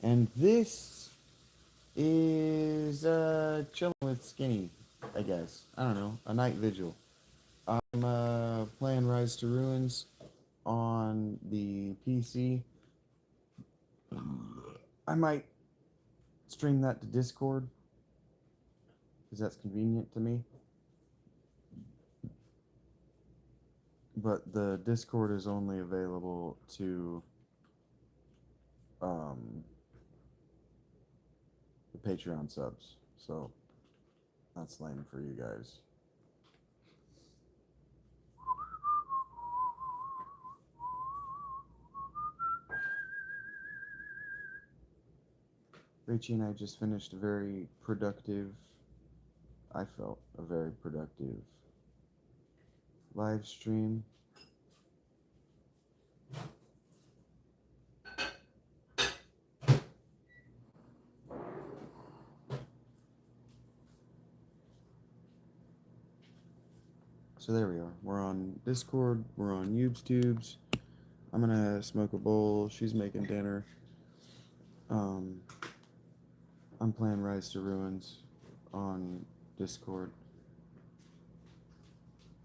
And this is chilling with Skinny, I guess. I don't know, a night vigil. I'm playing Rise to Ruins on the PC. I might stream that to Discord because that's convenient to me. But the Discord is only available to um, the Patreon subs. So that's lame for you guys. Rachie and I just finished a very productive, I felt a very productive live stream. So there we are. We're on Discord. We're on YouTubes. I'm gonna smoke a bowl. She's making dinner. Um, I'm playing Rise to Ruins on Discord.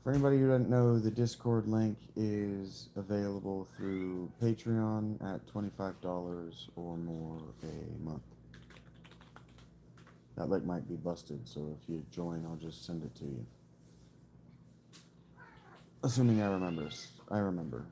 For anybody who doesn't know, the Discord link is available through Patreon at $25 or more a month. That link might be busted, so if you join, I'll just send it to you. Assuming I remember. I remember.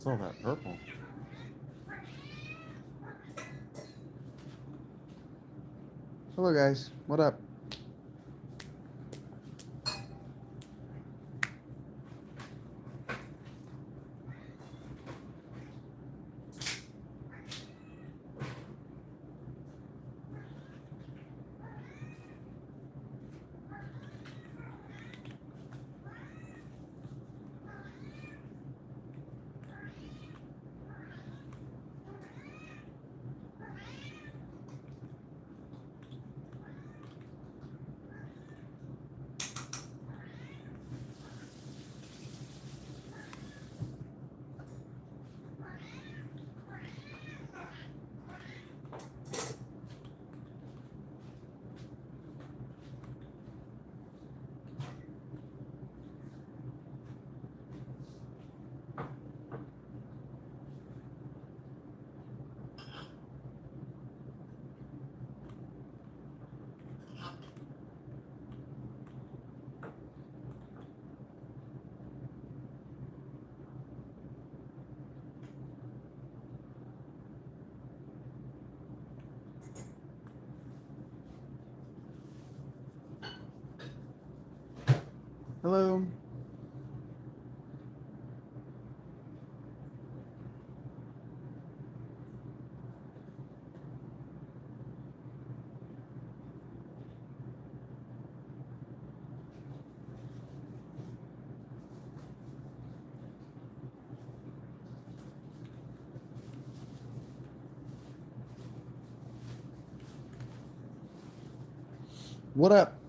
It's all that purple. Hello guys, what up? Hello. What up?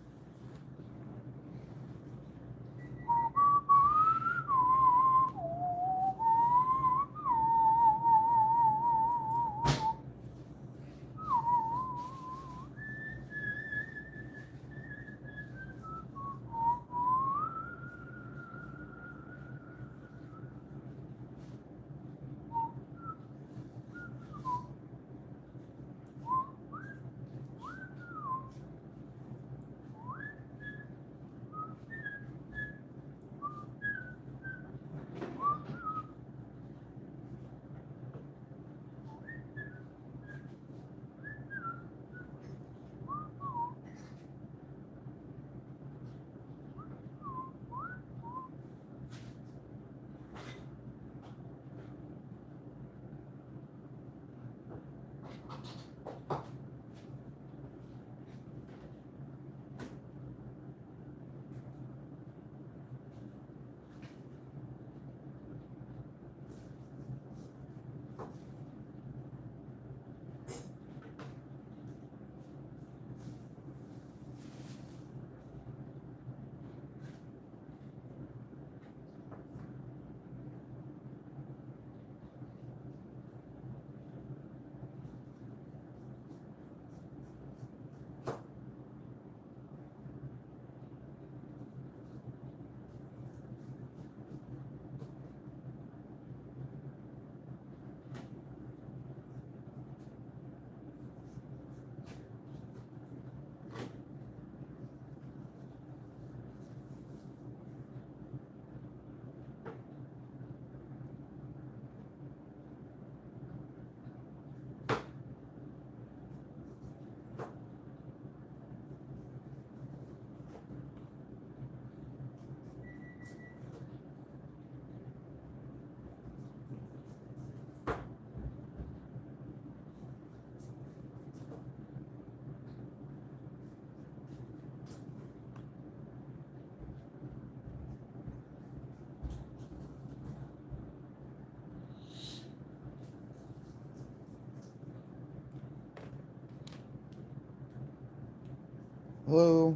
Hello.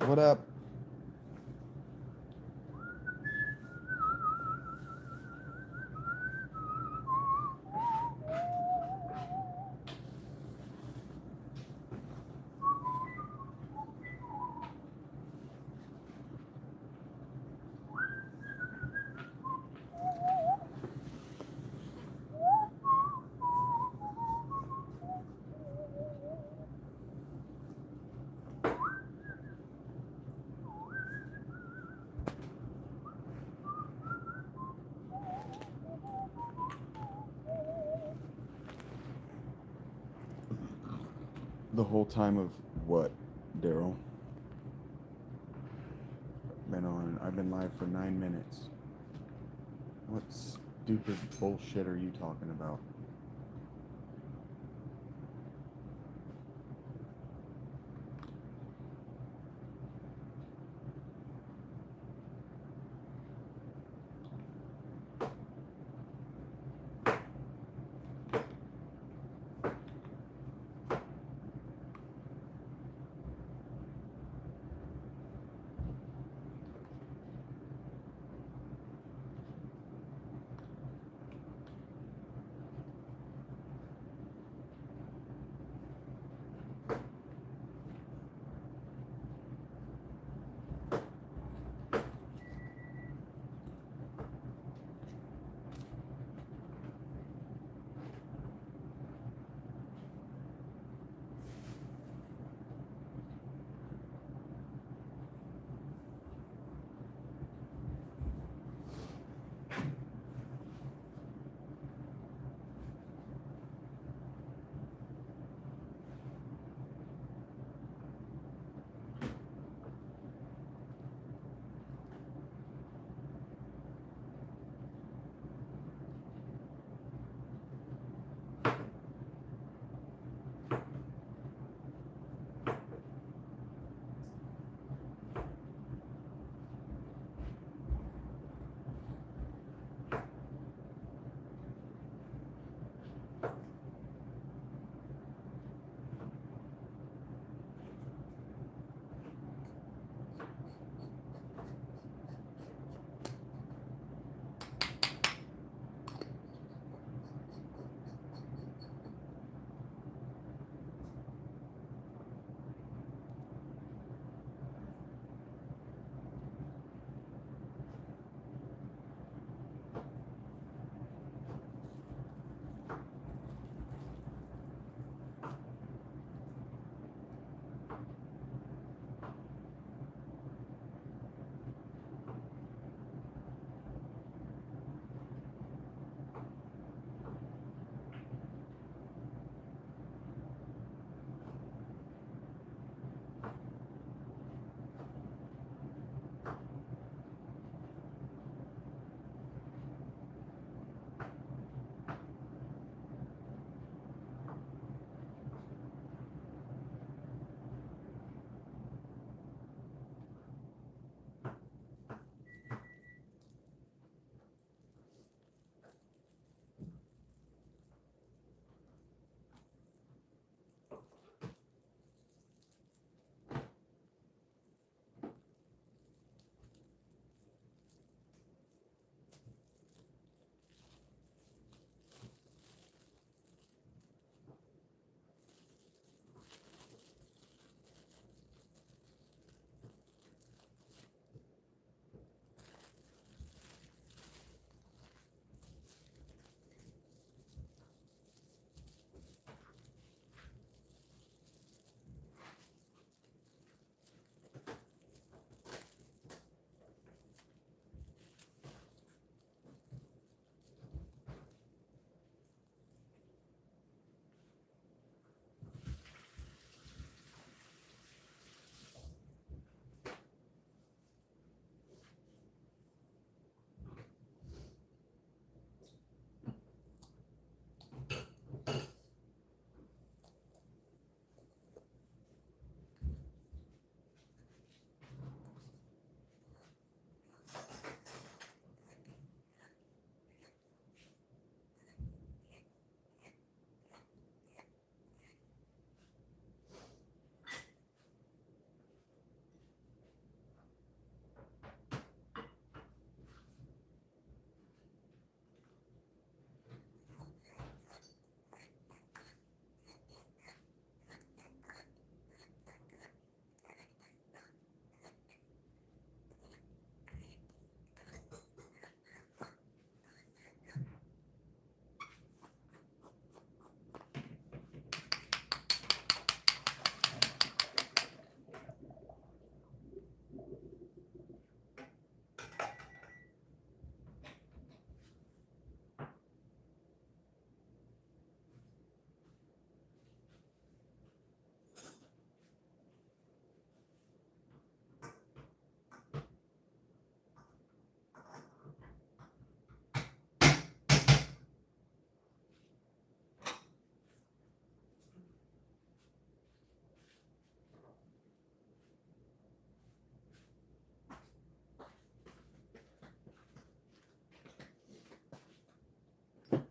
What up? The whole time of what, Daryl? I've been live for 9 minutes. What stupid bullshit are you talking about?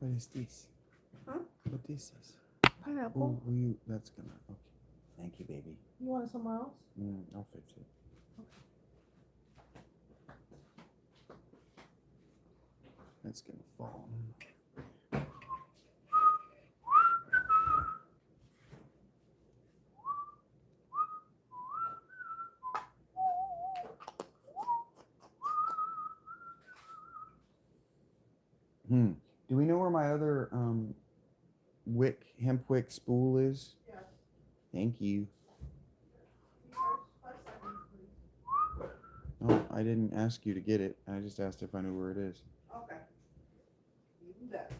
What is this? Huh? What is this? Pineapple. Oh, will you? That's gonna. Okay. Thank you, baby. You want it somewhere else? I'll fix it. That's gonna fall. Do we know where my other hemp wick spool is? Yes. Thank you. 5 seconds, please. Oh, I didn't ask you to get it. I just asked if I knew where it is. Okay. Even better.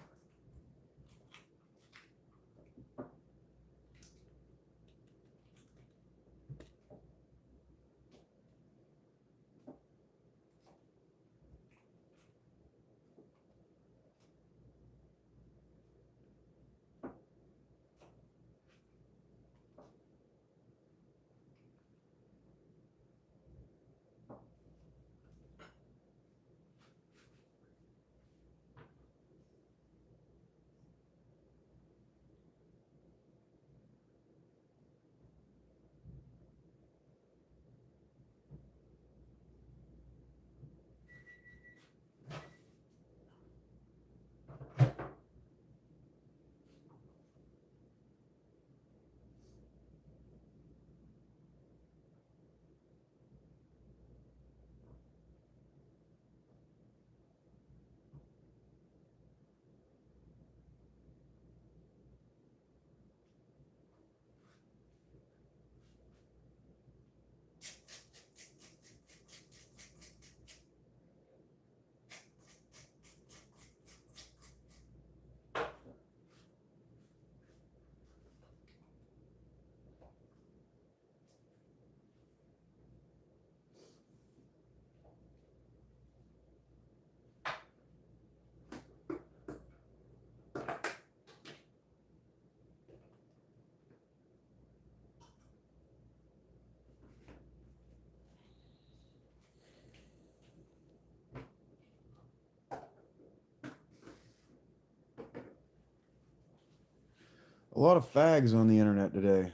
A lot of fags on the internet today.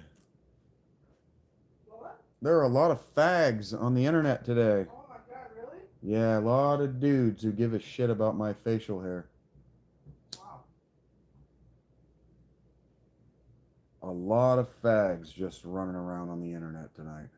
What? There are a lot of fags on the internet today. Oh my God, really? Yeah, a lot of dudes who give a shit about my facial hair. Wow. A lot of fags just running around on the internet tonight.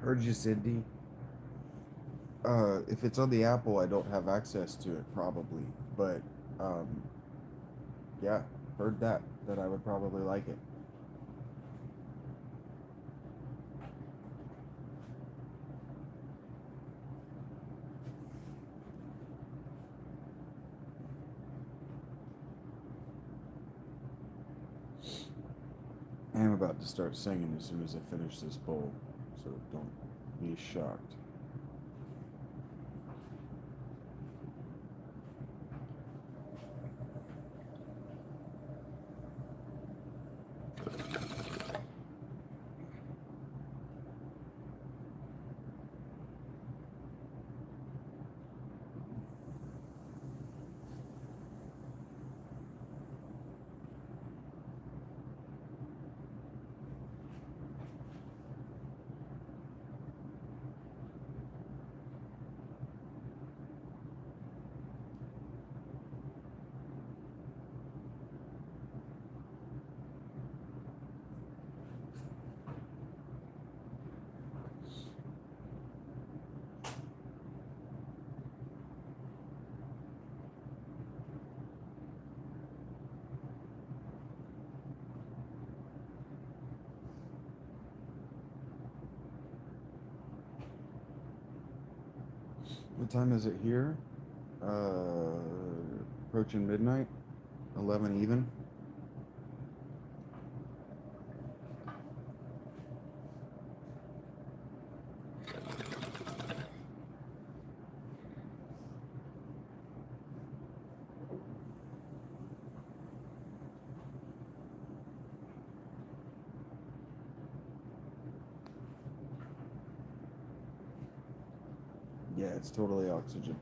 Heard you, Cindy. If it's on the Apple, I don't have access to it probably, but um, yeah, heard that I would probably like it. I am about to start singing as soon as I finish this bowl, so don't be shocked. What time is it here? Approaching midnight. 11 even. Yeah, it's totally oxygen.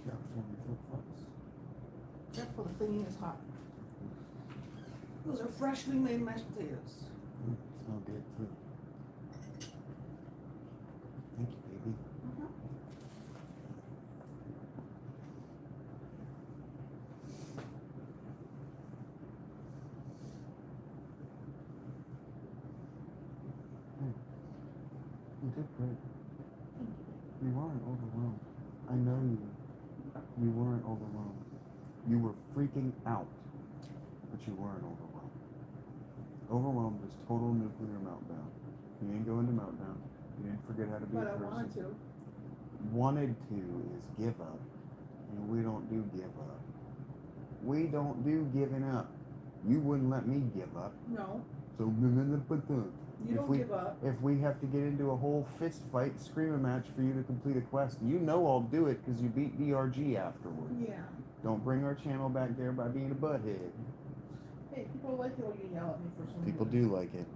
Got 40 flip-flops. Careful, the thing is hot. Those are freshly made mashed potatoes. Smell good too. Thank you, baby. You did great. You weren't overwhelmed. I know you. You weren't overwhelmed. You were freaking out, but you weren't overwhelmed. Overwhelmed is total nuclear meltdown. You didn't go into meltdown. You didn't forget how to be But a I person. wanted to. Wanted to is give up, and we don't do give up. We don't do giving up. You wouldn't let me give up. No, So you don't give up. if we have to get into a whole fist fight, screaming match for you to complete a quest, you know I'll do it because you beat DRG afterward. Yeah. Don't bring our channel back there by being a butthead. Hey, people like it when you yell at me for some People reason. do like it.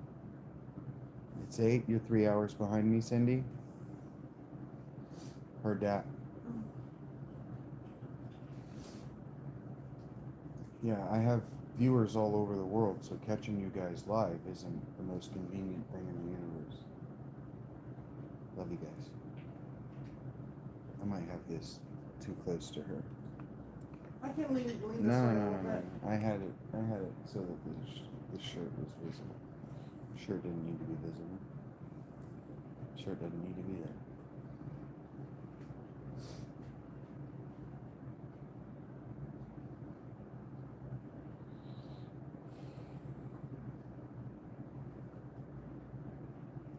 It's 8. You're 3 hours behind me, Cindy. Heard that. Yeah, I have viewers all over the world, so catching you guys live isn't the most convenient thing in the universe. Love you guys. I might have this too close to her. I can lean this No, way no, a no, little no. bit. I had it so that the shirt was visible. Shirt didn't need to be visible. Shirt doesn't need to be there.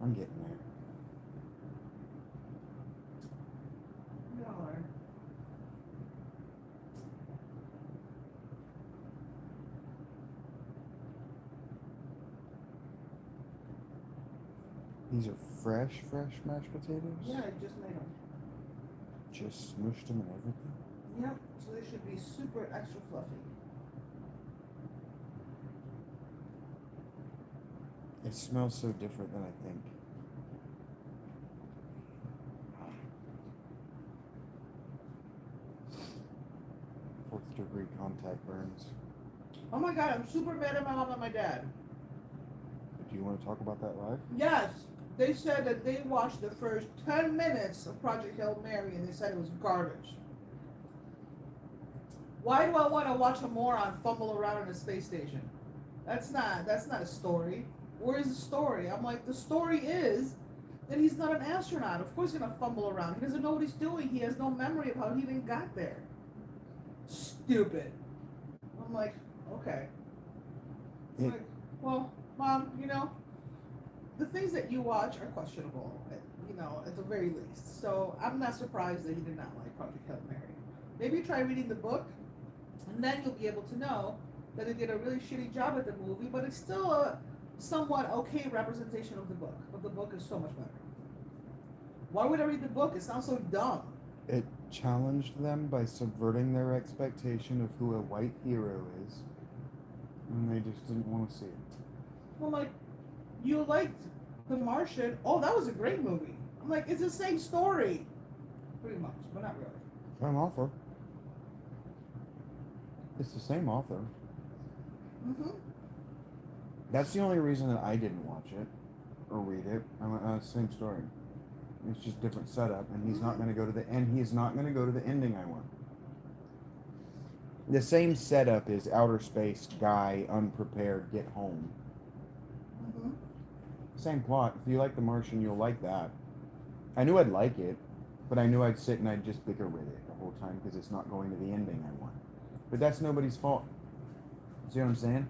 I'm getting there. No. These are fresh mashed potatoes? Yeah, I just made them. Just smushed them and everything? Yep, so they should be super extra fluffy. It smells so different than I think. Fourth degree contact burns. Oh my god, I'm super mad at my mom and my dad. Do you want to talk about that live? Yes, they said that they watched the first 10 minutes of Project Hail Mary and they said it was garbage. Why do I want to watch a moron fumble around in a space station? That's not a story. Where is the story? I'm like, the story is that he's not an astronaut. Of course he's gonna fumble around. He doesn't know what he's doing. He has no memory of how he even got there. Stupid. I'm like, okay. It's like, well, Mom, the things that you watch are questionable, at the very least. So I'm not surprised that he did not like Project Hail Mary. Maybe try reading the book, and then you'll be able to know that they did a really shitty job at the movie, but it's still a somewhat okay representation of the book. But the book is so much better. Why would I read the book? It sounds so dumb. It challenged them by subverting their expectation of who a white hero is, and they just didn't want to see it. Well, like, you liked The Martian. Oh, that was a great movie. I'm like, it's the same story. Pretty much, but not really. Same author. It's the same author. Mm-hmm. That's the only reason that I didn't watch it or read it. I went, same story. It's just different setup, and he's not going to go to the end. He's not going to go to the ending I want. The same setup is outer space guy, unprepared, get home. Mm-hmm. Same plot. If you like The Martian, you'll like that. I knew I'd like it, but I knew I'd sit and I'd just bicker with it the whole time because it's not going to the ending I want. But that's nobody's fault. See what I'm saying?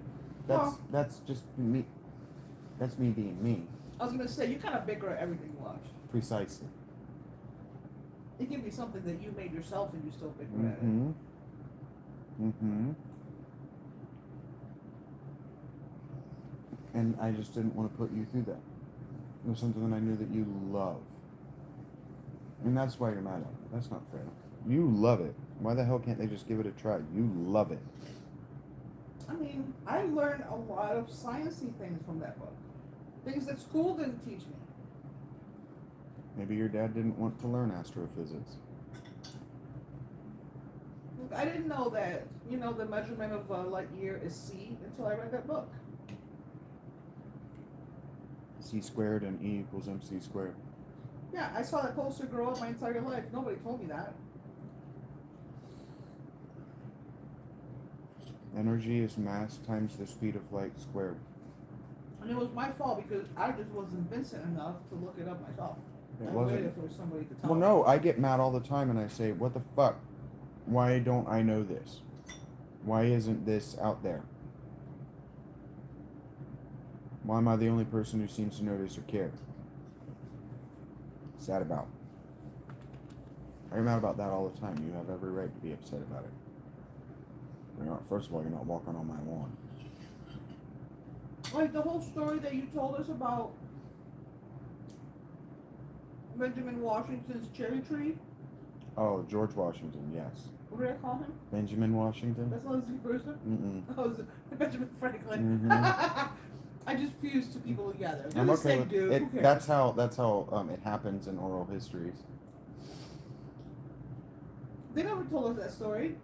That's just me. That's me being me. I was gonna say, you kind of bicker at everything you watch. Precisely. It can be something that you made yourself and you still bicker at it. Mm-hmm. Mm-hmm. And I just didn't want to put you through that. It was something that I knew that you love. And that's why you're mad at me. That's not fair. You love it. Why the hell can't they just give it a try? You love it. I mean, I learned a lot of sciencey things from that book. Things that school didn't teach me. Maybe your dad didn't want to learn astrophysics. Look, I didn't know that, the measurement of a light year is C until I read that book. C squared and E equals MC squared. Yeah, I saw that poster grow up my entire life. Nobody told me that. Energy is mass times the speed of light squared. And it was my fault because I just wasn't Vincent enough to look it up myself. It I wasn't. waited for somebody to tell Well, me. no, I get mad all the time and I say, what the fuck? Why don't I know this? Why isn't this out there? Why am I the only person who seems to notice or care? Sad about. I get mad about that all the time. You have every right to be upset about it. You're not, first of all, you're not walking on my lawn. Like the whole story that you told us about Benjamin Washington's cherry tree. Oh, George Washington, yes. What did I call him? Benjamin Washington? That's not his person? Mm-mm. Oh, it's Benjamin Franklin. Mm-hmm. I just fused two people together. They're I'm the okay same with dude. it. Who cares? That's how it happens in oral histories. They never told us that story.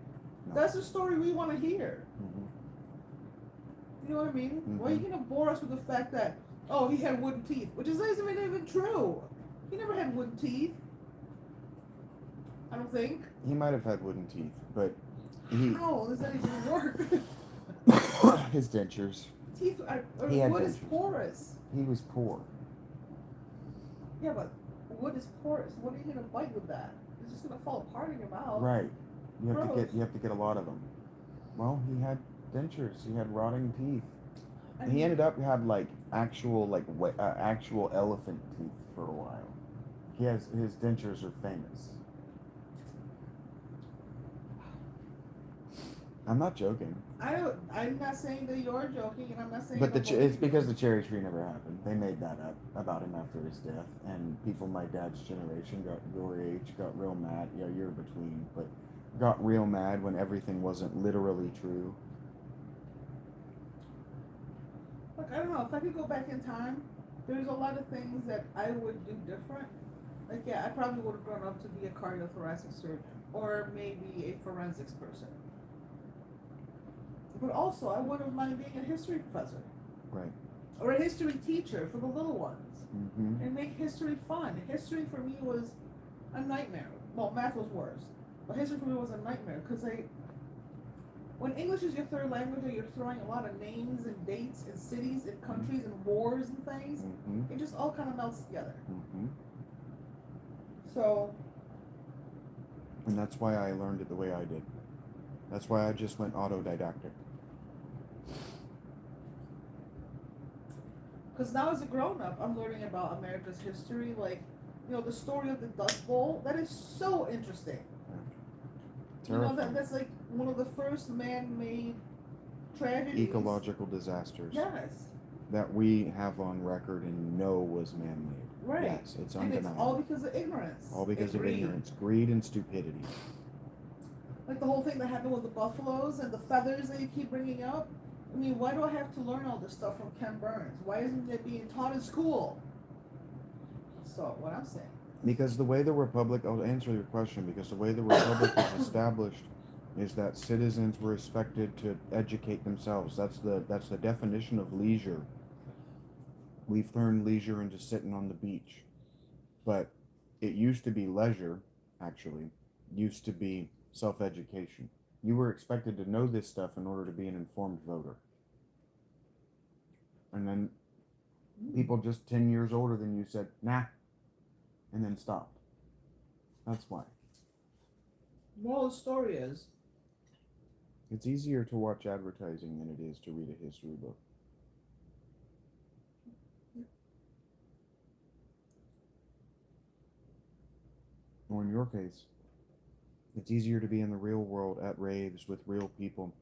No. That's the story we want to hear. Mm-hmm. You know what I mean? Mm-hmm. Why are you going to bore us with the fact that, oh, he had wooden teeth, which is not even true. He never had wooden teeth. I don't think. He might have had wooden teeth, but He How does that even work? his dentures. Teeth are, He had wood is dentures. porous. He was poor. Yeah, but wood is porous. What are you gonna bite with that? It's just gonna fall apart in your mouth. Right. Gross. You have to get a lot of them. Well, he had dentures. He had rotting teeth. I He mean, ended up had like actual elephant teeth for a while. He has his dentures are famous. I'm not joking. I'm not saying that you're joking, and I'm not saying. But I don't it's believe because you. the cherry tree never happened. They made that up about him after his death, and people my dad's generation got your age got real mad. Yeah, you're between, but got real mad when everything wasn't literally true. Look, I don't know. If I could go back in time, there's a lot of things that I would do different. Like, yeah, I probably would have grown up to be a cardiothoracic surgeon, or maybe a forensics person. But also, I wouldn't mind being a history professor. Right. Or a history teacher for the little ones. Mm-hmm. And make history fun. History for me was a nightmare. Well, math was worse. But history for me was a nightmare because when English is your third language and you're throwing a lot of names and dates and cities and countries and wars and things, Mm-hmm. it just all kind of melts together. Mm-hmm. So, And that's why I learned it the way I did. That's why I just went autodidactic. because now as a grown up, I'm learning about America's history. Like, the story of the Dust Bowl. That is so interesting. Terrifying. That's like one of the first man-made tragedies. Ecological disasters. Yes. That we have on record and know was man-made. Right. Yes, it's and undeniable. it's all because of ignorance. All because and of ignorance, greed, and stupidity. Like the whole thing that happened with the buffaloes and the feathers that you keep bringing up. I mean, why do I have to learn all this stuff from Ken Burns? Why isn't it being taught in school? So, what I'm saying. Because the way the Republic, I'll answer your question, because the way the Republic was established is that citizens were expected to educate themselves. That's the definition of leisure. We've turned leisure into sitting on the beach. But it used to be leisure, actually. Used to be self-education. You were expected to know this stuff in order to be an informed voter. And then people just 10 years older than you said, nah, and then stopped. That's why. Moral of the story is, It's easier to watch advertising than it is to read a history book. Or in your case, it's easier to be in the real world at raves with real people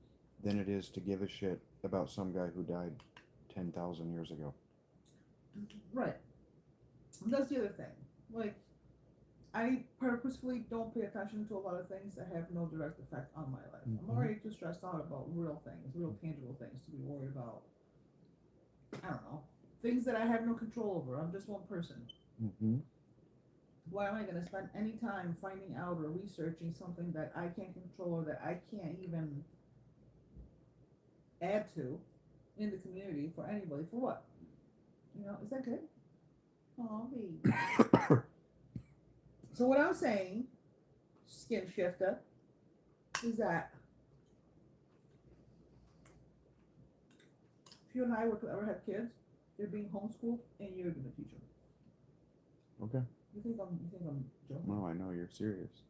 than it is to give a shit about some guy who died 10,000 years ago. right. And that's the other thing. Like, I purposefully don't pay attention to a lot of things that have no direct effect on my life. Mm-hmm. I'm already too stressed out about real things, real tangible things, to be worried about, I don't know, things that I have no control over. I'm just one person. Mm-hmm. Why am I going to spend any time finding out or researching something that I can't control or that I can't even add to in the community for anybody? For what? Is that good? Oh, baby. So what I'm saying, skin shifter, is that if you and I were to ever have kids, they're being homeschooled and you're going to teach them. Okay. You think I'm joking? No, I know you're serious.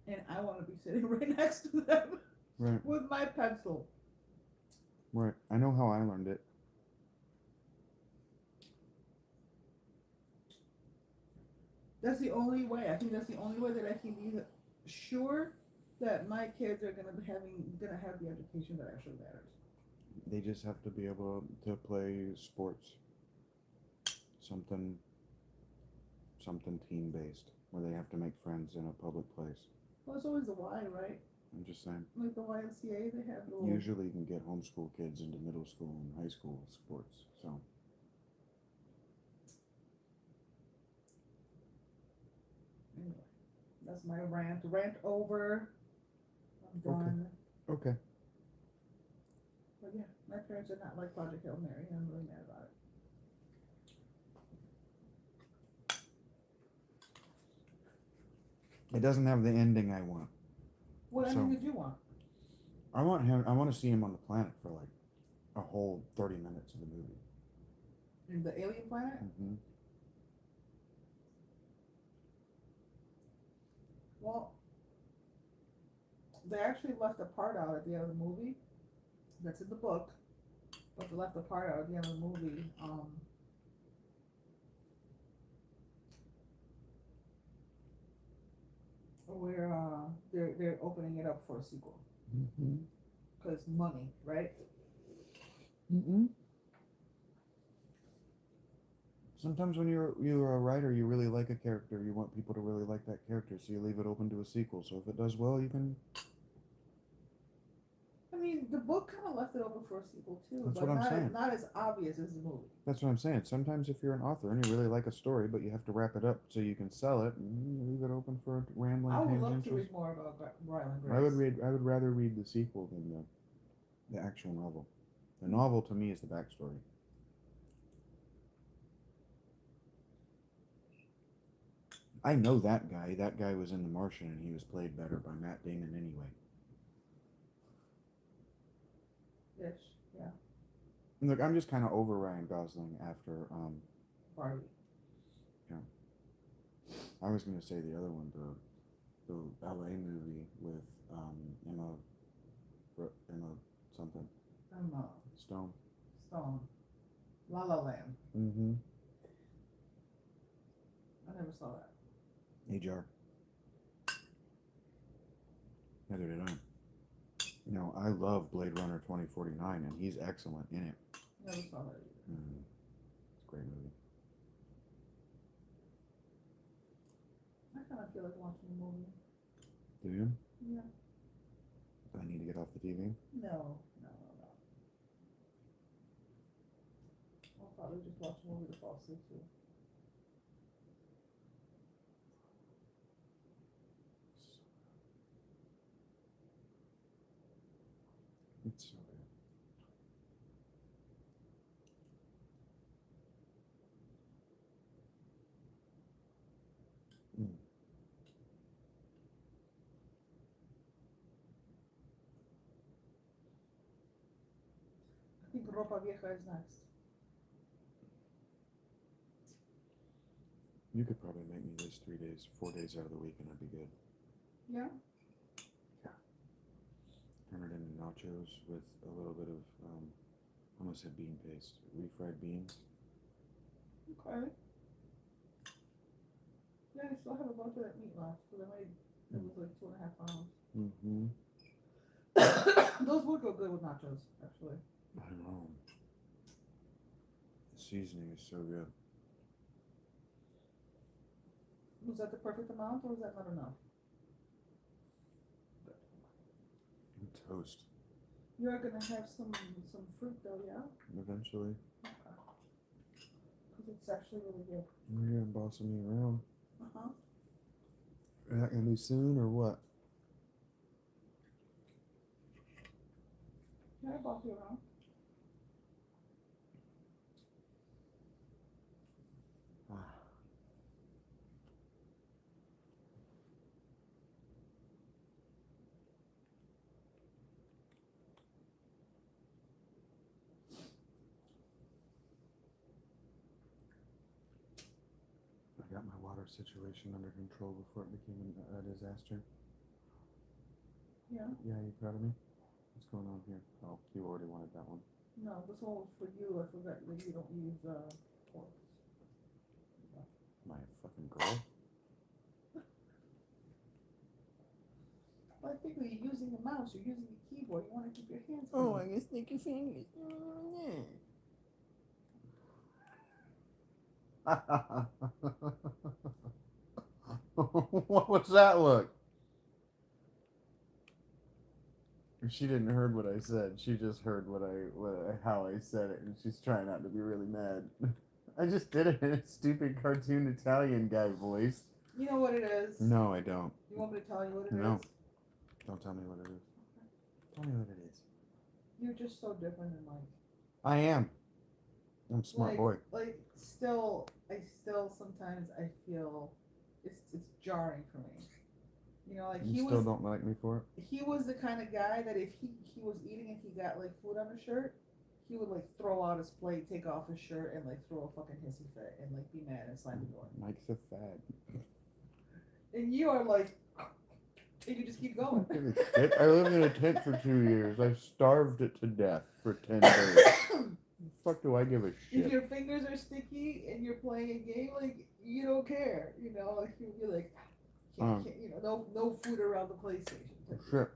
And I want to be sitting right next to them Right. with my pencil. Right. I know how I learned it. That's the only way. I think that's the only way that I can be sure that my kids are gonna have the education that actually matters. They just have to be able to play sports. Something team based where they have to make friends in a public place. Well, it's always the Y, right? I'm just saying. Like the YMCA, they have little. Usually you can get homeschool kids into middle school and high school sports. So Anyway, that's my rant. Rant over. I'm done. okay. But yeah, my parents did not like Project Hail Mary, and I'm really mad about it. It doesn't have the ending I want. What So- ending did you want? I want him. I want to see him on the planet for like a whole 30 minutes of the movie. In the alien planet? Mm-hmm. Well, they actually left a part out at the end of the movie that's in the book, but they left a part out at the end of the movie. Where they're opening it up for a sequel Mm-hmm. because money, right? Mm-hmm. Sometimes when you're a writer, you really like a character. You want people to really like that character, so you leave it open to a sequel. So if it does well, you can. I mean, the book kind of left it open for a sequel too, That's but what I'm saying. not as obvious as the movie. That's what I'm saying. Sometimes if you're an author and you really like a story, but you have to wrap it up so you can sell it, and you leave it open for rambling I would love to tangentials. read more about Ryland Grace. I would rather read the sequel than the actual novel. The novel to me is the backstory. I know that guy. That guy was in The Martian, and he was played better by Matt Damon anyway. Ish, yeah. And look, I'm just kind of over Ryan Gosling after. Barbie. Yeah. I was gonna say the other one, the LA movie with Emma something Emma Stone. Stone. La La Land. Mm-hmm. I never saw that. HR. Neither did I. You know, I love Blade Runner 2049, and he's excellent in it. Never saw that either. Mm. It's a great movie. I kind of feel like watching a movie. Do you? Yeah. Do I need to get off the TV? No. I'll probably just watch a movie to fall asleep to. It's so good. Mm. I think Ropa Vieja is next. You could probably make me this 4 days out of the week, and I'd be good. Yeah? Yeah. Turn it into nachos with a little bit of, I almost said bean paste, refried beans. Okay. Yeah, I still have a bunch of that meat left, because I made, it was like 2.5 pounds. Mm-hmm. Those would go good with nachos, actually. I know. The seasoning is so good. Was that the perfect amount, or was that not enough? And toast. You're gonna have some fruit though, yeah? Eventually. Because it's actually really good. You're bossing me around. Uh-huh. Is that gonna be soon or what? Yeah, I boss you around. I got my water situation under control before it became a disaster. Yeah. Yeah, you proud of me? What's going on here? Oh, you already wanted that one. No, this one was for you. I forgot that you don't use forks. My fucking girl. Well, I think when you're using the mouse, you're using the keyboard. You want to keep your hands Oh, clean. I guess sticky fingers. What was that look? She didn't heard what I said. She just heard how I said it, and she's trying not to be really mad. I just did it in a stupid cartoon Italian guy voice. You know what it is? No, I don't. You want me to tell you what it No. is? Don't tell me what it is. Tell me what it is. You're just so different than Mike. I am. I'm a smart boy. I still sometimes I feel it's jarring for me. You know, like You still don't like me for it? he was the kind of guy that if he was eating and he got like food on his shirt, he would like throw out his plate, take off his shirt, and like throw a fucking hissy fit and like be mad and slam the door. Mike's a fad. And you are like, and you just keep going. I lived in a tent for 2 years. I starved it to death for 10 days. The fuck do I give a shit? If your fingers are sticky and you're playing a game, like you don't care. You know, like you'll be like, you know, no food around the PlayStation. Shit.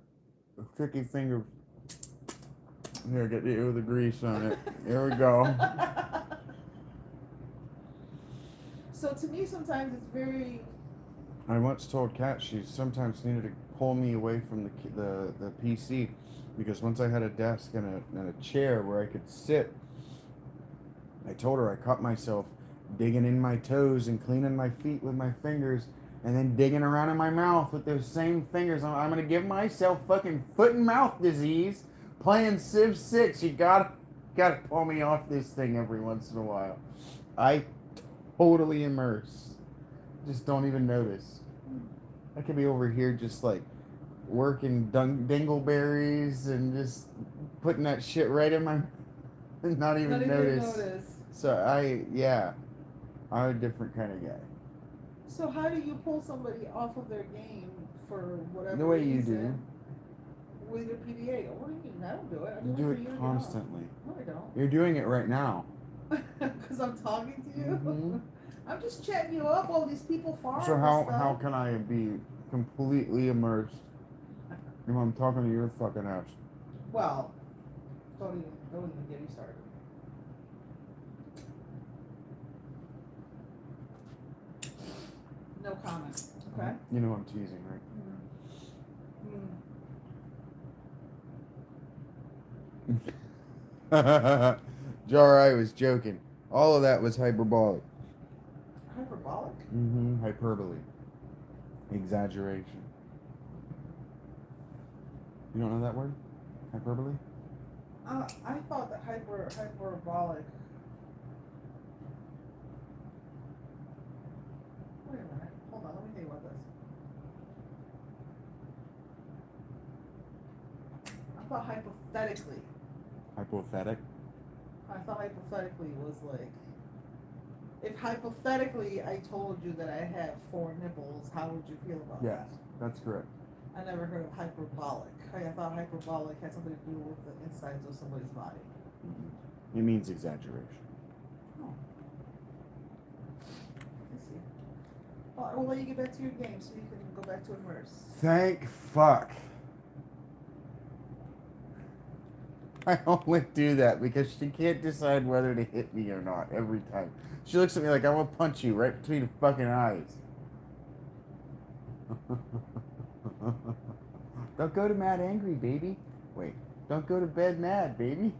A sticky finger. Here, get it with the grease on it. Here we go. So to me, sometimes it's very. I once told Kat she sometimes needed to pull me away from the PC because once I had a desk and a chair where I could sit, I told her I caught myself digging in my toes and cleaning my feet with my fingers and then digging around in my mouth with those same fingers. I'm going to give myself fucking foot and mouth disease playing Civ 6. You gotta pull me off this thing every once in a while. I totally immerse. Just don't even notice. I could be over here just like working dingleberries and just putting that shit right in my and not even notice. So I'm a different kind of guy. So how do you pull somebody off of their game for whatever The way reason? you do. With your PDA. What do you mean? I don't do it. I You do for it constantly. No, I don't. You're doing it right now. Because I'm talking to you. Mm-hmm. I'm just chatting you up while these people farm. So how can I be completely immersed when I'm talking to your fucking ass? Well, don't even get me started. No comment. Okay. You know I'm teasing, right? Jar, I was joking. All of that was hyperbolic. Hyperbolic? Mm-hmm. Hyperbole. Exaggeration. You don't know that word? Hyperbole? I thought that hyperbolic. Wait a minute. Hold on. Let me think about this. I thought hypothetically. Hypothetic? I thought hypothetically was like, if hypothetically I told you that I have 4 nipples, how would you feel about Yes, that's correct. that? I never heard of hyperbolic. I thought hyperbolic had something to do with the insides of somebody's body. Mm-hmm. It means exaggeration. Oh. I see. Well, I will let you get back to your game so you can go back to immerse. Thank fuck. I only do that because she can't decide whether to hit me or not every time. She looks at me like I want to punch you right between the fucking eyes. Don't go to mad angry, baby. Wait, don't go to bed mad, baby.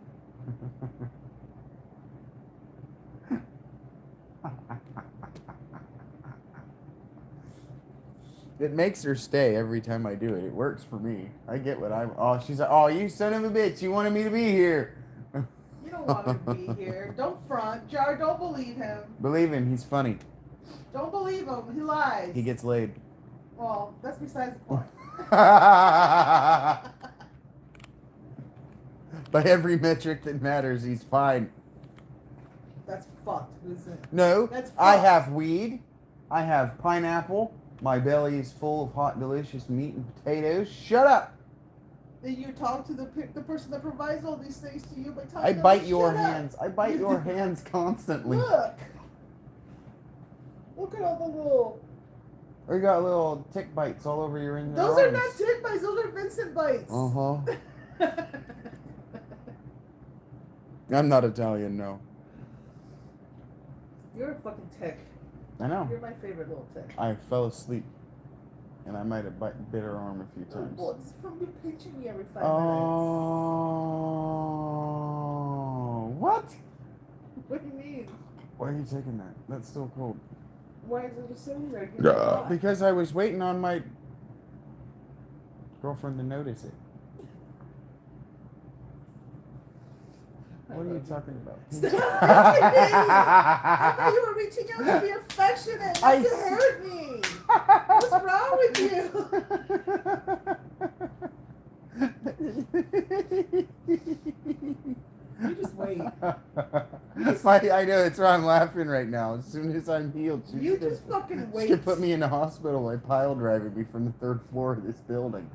It makes her stay every time I do it. It works for me. I get what I'm. Oh, she's like, oh, you son of a bitch! You wanted me to be here. You don't want him to be here. Don't front. Jar, don't believe him. Believe him. He's funny. Don't believe him. He lies. He gets laid. Well, that's besides the point. By every metric that matters, he's fine. That's fucked, isn't it? No, That's fucked. I have weed. I have pineapple. My belly is full of hot, delicious meat and potatoes. Shut up. Then you talk to the person that provides all these things to you by telling I them bite to your shut up. hands. I bite your hands constantly. Look at all the little. You got little tick bites all over your arms. Those are not tick bites. Those are Vincent bites. Uh-huh. I'm not Italian, no. You're a fucking tick. I know. You're my favorite little tick. I fell asleep, and I might have bit her arm a few times. Well, it's from you pinching me every 5 minutes. Oh, what? What do you mean? Why are you taking that? That's still cold. Why is it just sitting there? Because I was waiting on my girlfriend to notice it. What are you talking about? I thought you were reaching out to be affectionate, not to hurt me. What's wrong with you? You just wait. I know, it's why I'm laughing right now. As soon as I'm healed, You just fucking she wait. could put me in the hospital by pile driving me from the 3rd floor of this building.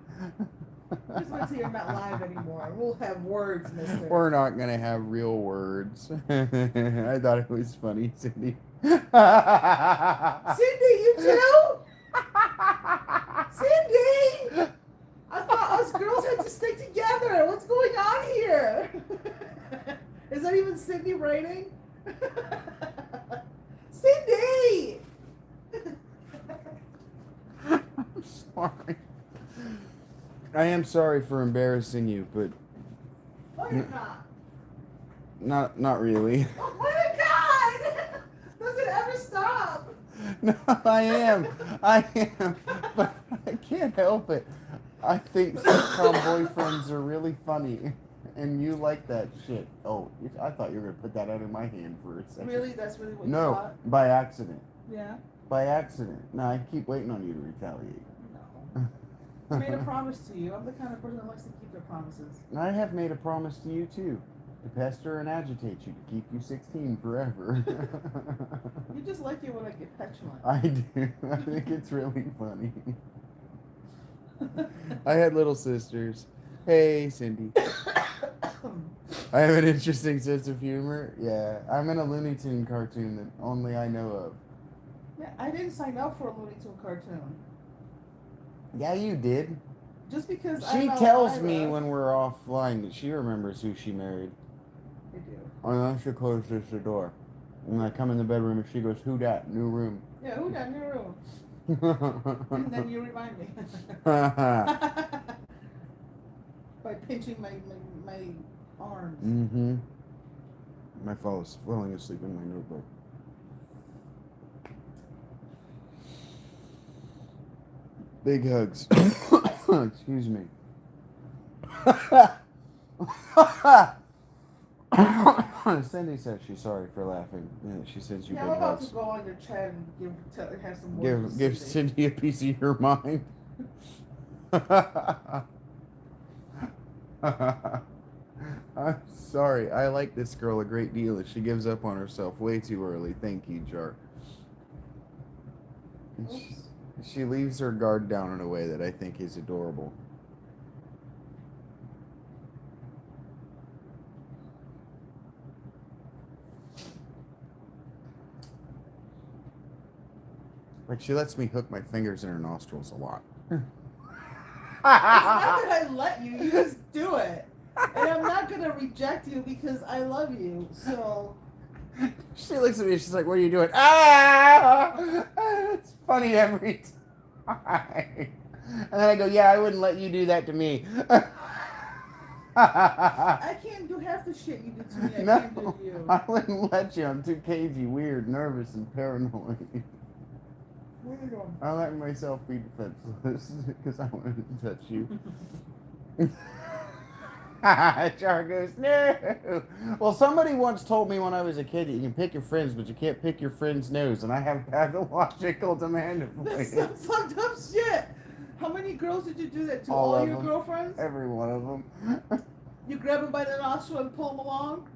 Just wait till you're not live anymore. We'll have words, mister. We're not gonna have real words. I thought it was funny, Cindy. Cindy, you too? Cindy! I thought us girls had to stick together. What's going on here? Is that even Cindy writing? Cindy! I'm sorry. I am sorry for embarrassing you, but Oh, you're not. not really. Oh my god! Does it ever stop? No, I am. I am. But I can't help it. I think sitcom boyfriends are really funny. And you like that shit. Oh, I thought you were going to put that out of my hand for a second. Really? That's really what you No, thought? by accident. Yeah? By accident. No, I keep waiting on you to retaliate. No. I made a promise to you. I'm the kind of person that likes to keep their promises. And I have made a promise to you, too. To pester and agitate you, to keep you 16 forever. You just like it when I get petulant. I do. I think it's really funny. I had little sisters. Hey, Cindy. I have an interesting sense of humor. Yeah, I'm in a Looney Tune cartoon that only I know of. Yeah, I didn't sign up for a Looney Tune cartoon. Yeah, you did. Just because She I'm tells Elvira. me when we're offline that she remembers who she married. I do. And I should close the door. And I come in the bedroom and she goes, "Who dat? New room." Yeah, who got new room? And then you remind me. By pinching my arms. Mm-hmm. I falling asleep in my notebook. Big hugs. Excuse me. Cindy said she's sorry for laughing. Yeah, she sends you Yeah, big I'm about hugs. to go on your chat and have some words. Give with Cindy a piece of your mind. I'm sorry. I like this girl a great deal, and she gives up on herself way too early. Thank you, Jar. Oops. She leaves her guard down in a way that I think is adorable. Like, she lets me hook my fingers in her nostrils a lot. It's not that I let you. You just do it. And I'm not going to reject you because I love you. So... She looks at me and she's like, "What are you doing?" Ah! It's funny every time. And then I go, "Yeah, I wouldn't let you do that to me." I can't do half the shit you do to me. I can't do to you. I wouldn't let you. I'm too cagey, weird, nervous, and paranoid. Where are you going? I let myself be defenseless because I wanted to touch you. Char goes, "No." Well, somebody once told me when I was a kid that you can pick your friends, but you can't pick your friend's nose, and I have pathological demand of That's it. some fucked up shit. How many girls did you do that to? All All of your them. girlfriends? Every one of them. You grab them by the nostril and pull them along?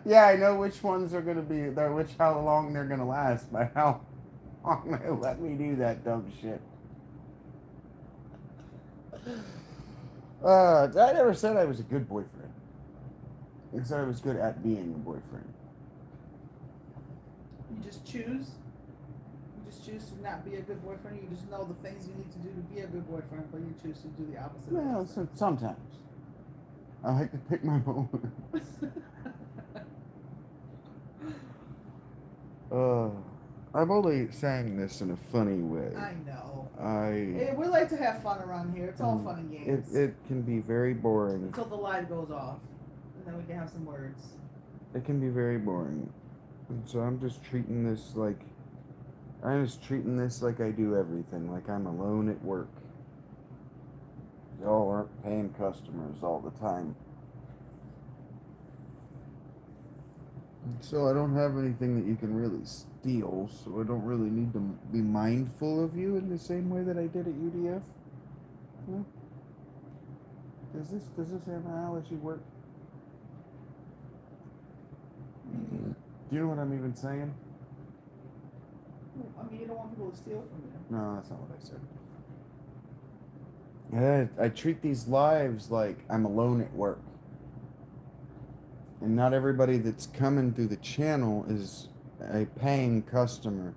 Yeah, I know which ones are gonna be there, how long they're gonna last, by how long they let me do that dumb shit. I never said I was a good boyfriend. I said I was good at being a boyfriend. You just choose? You just choose to not be a good boyfriend? You just know the things you need to do to be a good boyfriend, but you choose to do the opposite? Well, sometimes. I like to pick my moments. I'm only saying this in a funny way. I know. We like to have fun around here. It's all fun and games. It can be very boring. Until the light goes off. And then we can have some words. It can be very boring. And so I'm just treating this like I do everything. Like I'm alone at work. Y'all aren't paying customers all the time. So I don't have anything that you can really steal, so I don't really need to be mindful of you in the same way that I did at UDF. Does this Anna she work? Do you know what I'm even saying? I mean, you don't want people to steal from you. No, that's not what I said. I treat these lives like I'm alone at work. And not everybody that's coming through the channel is a paying customer.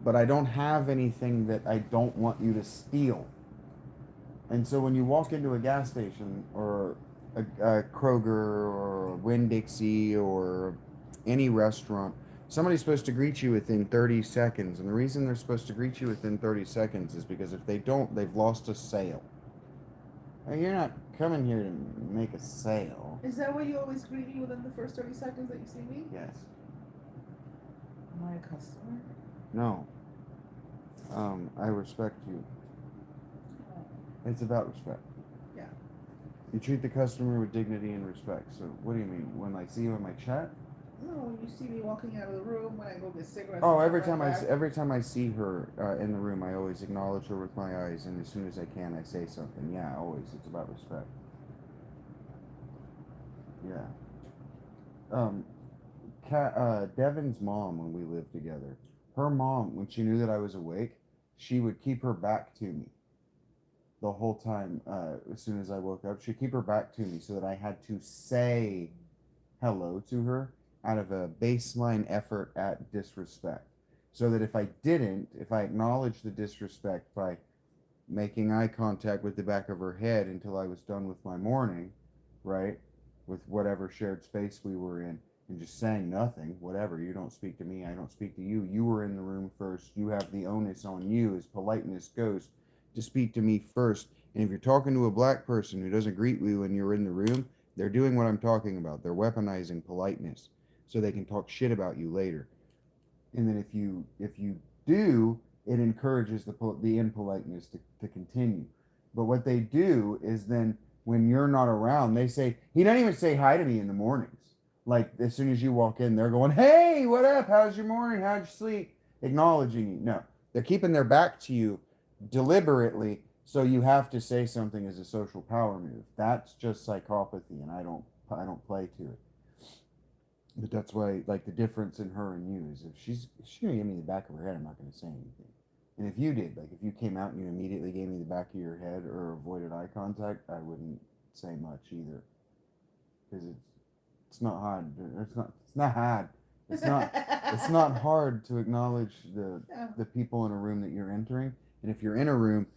But I don't have anything that I don't want you to steal. And so when you walk into a gas station or a Kroger or a Winn-Dixie or any restaurant, somebody's supposed to greet you within 30 seconds. And the reason they're supposed to greet you within 30 seconds is because if they don't, they've lost a sale. Now, you're not coming here to make a sale. Is that why you always greet me within the first 30 seconds that you see me? Yes. Am I a customer? No. I respect you. It's about respect. Yeah. You treat the customer with dignity and respect. So what do you mean? When I see you in my chat? No, when you see me walking out of the room, when I go get cigarettes. Oh, every time I see her in the room, I always acknowledge her with my eyes, and as soon as I can, I say something. Yeah, always. It's about respect. Yeah. Devin's mom, when we lived together, her mom, when she knew that I was awake, she would keep her back to me the whole time. As soon as I woke up, she'd keep her back to me so that I had to say hello to her out of a baseline effort at disrespect. So that if I acknowledged the disrespect by making eye contact with the back of her head until I was done with my morning, right, with whatever shared space we were in, and just saying nothing, whatever, you don't speak to me, I don't speak to you, you were in the room first, you have the onus on you, as politeness goes, to speak to me first. And if you're talking to a black person who doesn't greet you when you're in the room, they're doing what I'm talking about. They're weaponizing politeness so they can talk shit about you later. And then if you do, it encourages the impoliteness to continue. But what they do is then when you're not around, they say, he doesn't even say hi to me in the mornings. Like as soon as you walk in, they're going, hey, what up? How's your morning? How'd you sleep? Acknowledging you. No, they're keeping their back to you deliberately. So you have to say something as a social power move. That's just psychopathy, and I don't play to it. But that's why, like, the difference in her and you is if she's gonna give me the back of her head, I'm not gonna say anything. And if you did, like, if you came out and you immediately gave me the back of your head or avoided eye contact, I wouldn't say much either, because it's not hard. It's not hard. It's not hard to acknowledge the people in a room that you're entering. And if you're in a room,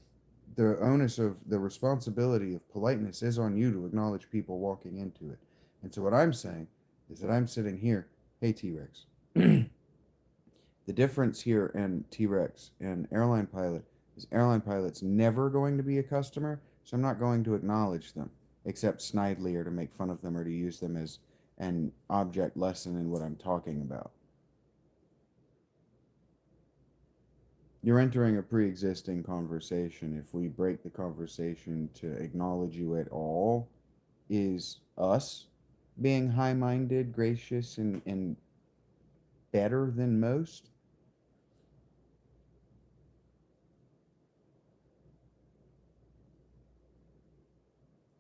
the onus of the responsibility of politeness is on you to acknowledge people walking into it. And so what I'm saying is that I'm sitting here, hey T-Rex. The difference here in T-Rex and airline pilot is airline pilot's never going to be a customer, so I'm not going to acknowledge them, except snidely or to make fun of them or to use them as an object lesson in what I'm talking about. You're entering a pre-existing conversation. If we break the conversation to acknowledge you at all, is us being high-minded, gracious, and better than most?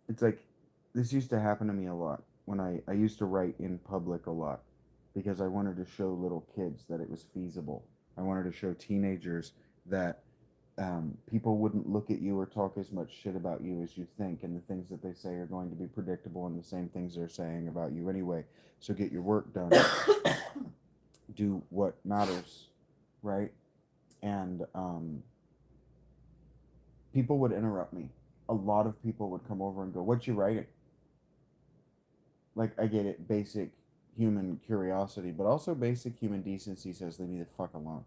It's like, this used to happen to me a lot when I used to write in public a lot because I wanted to show little kids that it was feasible. I wanted to show teenagers that people wouldn't look at you or talk as much shit about you as you think, and the things that they say are going to be predictable and the same things they're saying about you anyway. So get your work done. Do what matters, right? And people would interrupt me. A lot of people would come over and go, what you writing? Like, I get it, basic human curiosity, but also basic human decency says leave me the fuck alone.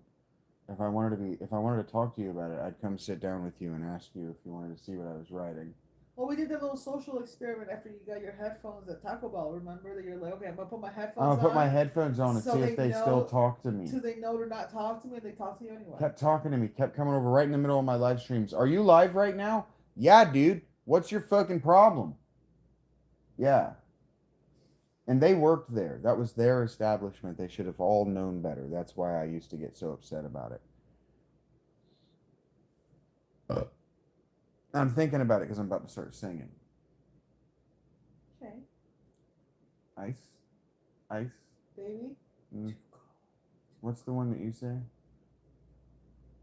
If I wanted to talk to you about it, I'd come sit down with you and ask you if you wanted to see what I was writing. Well, we did that little social experiment after you got your headphones at Taco Bell. Remember that you're like, okay, I'm gonna put my headphones on. I'm gonna put my headphones on and so see if they still talk to me. So they know to not talk to me, and they talk to you anyway. Kept talking to me, kept coming over right in the middle of my live streams. Are you live right now? Yeah, dude. What's your fucking problem? Yeah. And they worked there. That was their establishment. They should have all known better. That's why I used to get so upset about it. I'm thinking about it because I'm about to start singing. Ice? Ice? Baby? Mm. What's the one that you say?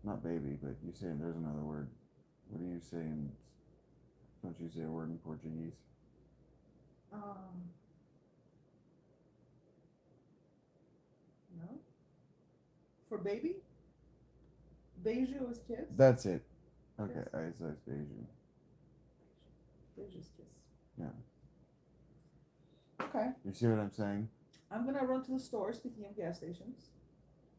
Not baby, but you say there's another word. What do you say in... Don't you say a word in Portuguese? No. For baby? Beijo is kiss? That's it. Okay, Kiss. ice, Beijing. Beijo's kiss. Yeah. Okay. You see what I'm saying? I'm gonna run to the store, speaking of gas stations.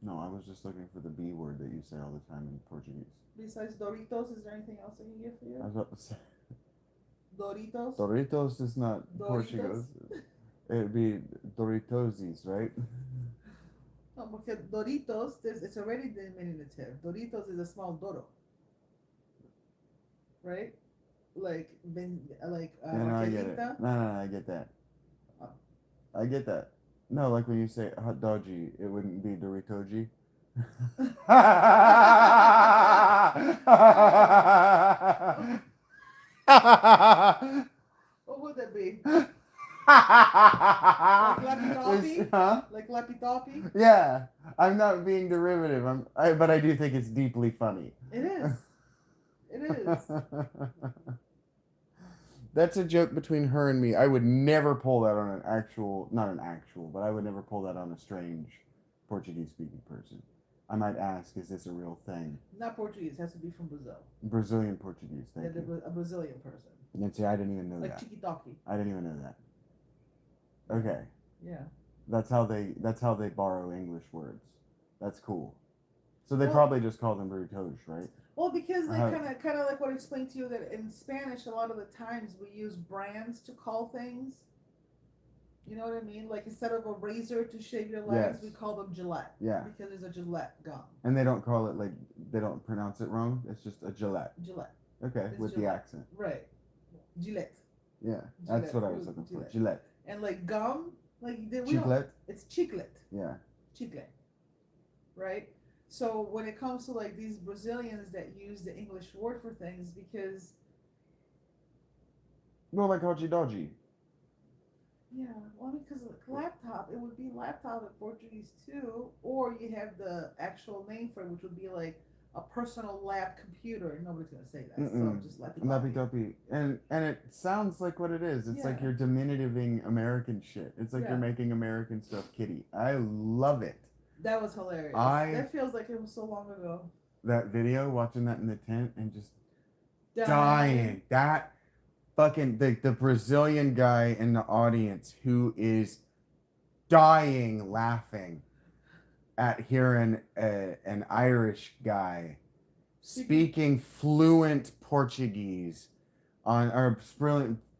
No, I was just looking for the B word that you say all the time in Portuguese. Besides Doritos, is there anything else I can get for I you? was about to say... Doritos? Doritos is not Doritos? Portuguese. It'd be Doritoses, right? No, because Doritos, it's already diminutive. Doritos is a small Doro. Right? Like, Yeah, no, I get it. Margarita. No, I get that. Oh. I get that. No, like when you say hot doggy, it wouldn't be Doritoji. What would that be? Like Lappy Toppy? Huh? Like Lappy Toppy? Yeah, I'm not being derivative. But I do think it's deeply funny. It is. It is. That's a joke between her and me. I would never pull that on not an actual, but I would never pull that on a strange Portuguese speaking person. I might ask, is this a real thing? Not Portuguese. It has to be from Brazil. Brazilian Portuguese, thank you. A Brazilian person. And see, I didn't even know Like that. Chiquitaki. I didn't even know that. Okay. Yeah. That's how they borrow English words. That's cool. So they Well, probably just call them burritos, right? Well, because they Uh-huh. kind of like what I explained to you that in Spanish, a lot of the times we use brands to call things. You know what I mean? Like instead of a razor to shave your legs, Yes. we call them Gillette. Yeah. Because there's a Gillette gum. And they don't call it they don't pronounce it wrong. It's just a Gillette. Gillette. Okay, It's with Gillette. the accent. Right. Gillette. Yeah, that's Gillette. what I was looking for. Gillette. Gillette. And like gum, like we don't. Chiclet. It's chiclet. Yeah. Chiclet. Right. So when it comes to like these Brazilians that use the English word for things, because No, like Haji Dodgy. yeah, well, because like laptop, it would be laptop in Portuguese too, or you have the actual name for it, which would be like a personal lab computer. Nobody's gonna say that, so just laptop. Lappy-toppy. And it sounds like what it is. It's like Yeah. you're diminutiving American shit. It's like Yeah. you're making American stuff kitty. I love it. That was hilarious. That feels like it was so long ago. That video, watching that in the tent and just dying. That fucking the Brazilian guy in the audience who is dying laughing at hearing an Irish guy speaking fluent Portuguese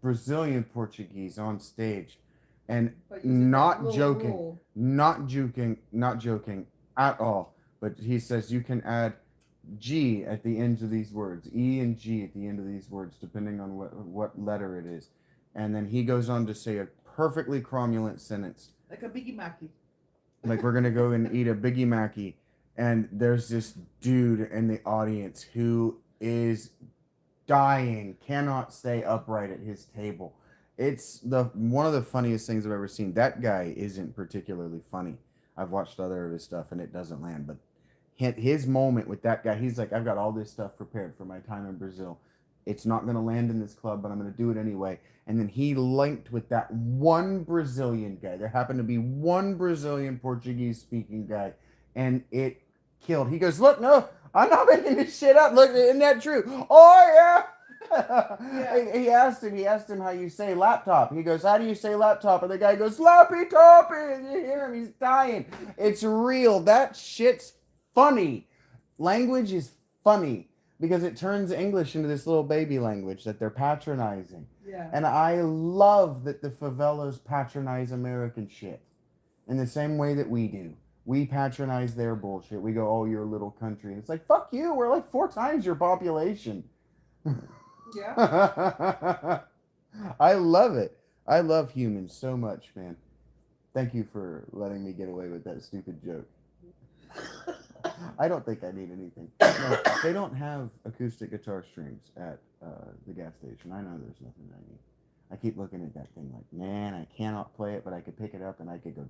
Brazilian Portuguese on stage, and not joking at all. But he says you can add G at the ends of these words, E and G at the end of these words, depending on what letter it is. And then he goes on to say a perfectly cromulent sentence. Like a Biggie Mackey. Like we're going to go and eat a Biggie Mackey. And there's this dude in the audience who is dying, cannot stay upright at his table. It's one of the funniest things I've ever seen. That guy isn't particularly funny. I've watched other of his stuff and it doesn't land, but his moment with that guy, he's like, I've got all this stuff prepared for my time in Brazil. It's not going to land in this club, but I'm going to do it anyway. And then he linked with that one Brazilian guy. There happened to be one Brazilian Portuguese speaking guy, and it killed. He goes, look, no, I'm not making this shit up. Look, isn't that true? Oh, yeah. Yeah. He asked him how you say laptop. He goes, how do you say laptop? And the guy goes, lappy toppy. And you hear him, he's dying. It's real. That shit's funny. Language is funny because it turns English into this little baby language that they're patronizing. Yeah. And I love that the favelas patronize American shit in the same way that we do. We patronize their bullshit. We go, oh, you're a little country. And it's like, fuck you. We're like 4 times your population. Yeah. I love it. I love humans so much, man. Thank you for letting me get away with that stupid joke. I don't think I need anything. No, they don't have acoustic guitar strings at the gas station. I know there's nothing I need. I keep looking at that thing like, man, I cannot play it, but I could pick it up and I could go.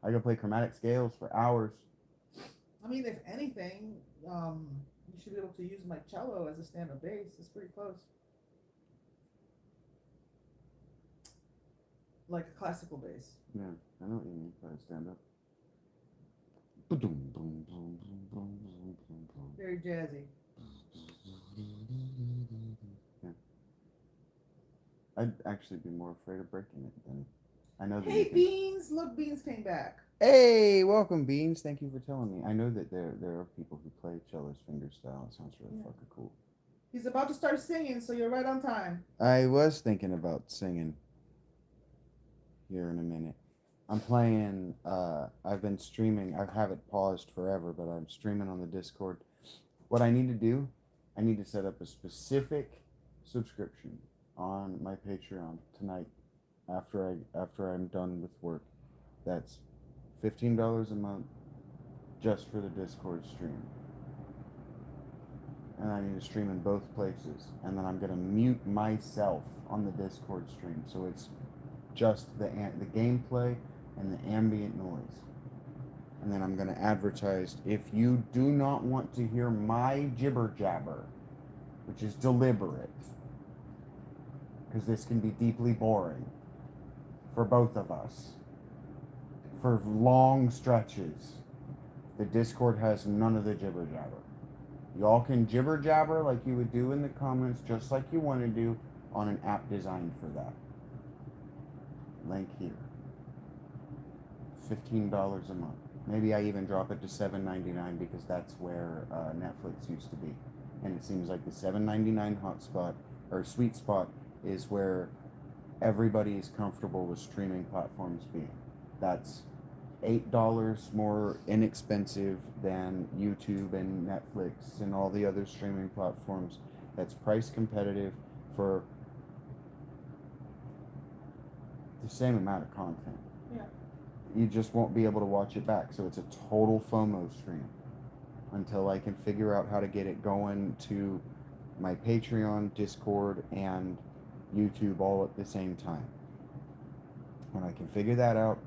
I could play chromatic scales for hours. I mean, if anything, you should be able to use my cello as a stand-up bass. It's pretty close, like a classical bass. Yeah, I know what you mean by stand up. Very jazzy. Yeah. I'd actually be more afraid of breaking it than I know that you Hey, can. Beans! Look, Beans came back. Hey, welcome, Beans. Thank you for telling me. I know that there are people who play cello's finger style. It sounds really fucking cool. He's about to start singing, so you're right on time. I was thinking about singing here in a minute. I'm playing. I've been streaming. I have it paused forever, but I'm streaming on the Discord. What I need to do, I need to set up a specific subscription on my Patreon tonight after I'm done with work. That's $15 a month just for the Discord stream. And I need to stream in both places. And then I'm gonna mute myself on the Discord stream, so it's just the gameplay and the ambient noise. And then I'm gonna advertise, if you do not want to hear my jibber jabber, which is deliberate, because this can be deeply boring for both of us for long stretches. The Discord has none of the jibber jabber. Y'all can jibber jabber like you would do in the comments, just like you want to do on an app designed for that. Link here. $15 a month. Maybe I even drop it to $7.99 because that's where Netflix used to be. And it seems like the $7.99 hotspot or sweet spot is where everybody is comfortable with streaming platforms being. That's $8 more inexpensive than YouTube and Netflix and all the other streaming platforms. That's price competitive for the same amount of content. Yeah. You just won't be able to watch it back. So it's a total FOMO stream until I can figure out how to get it going to my Patreon, Discord, and YouTube all at the same time. When I can figure that out,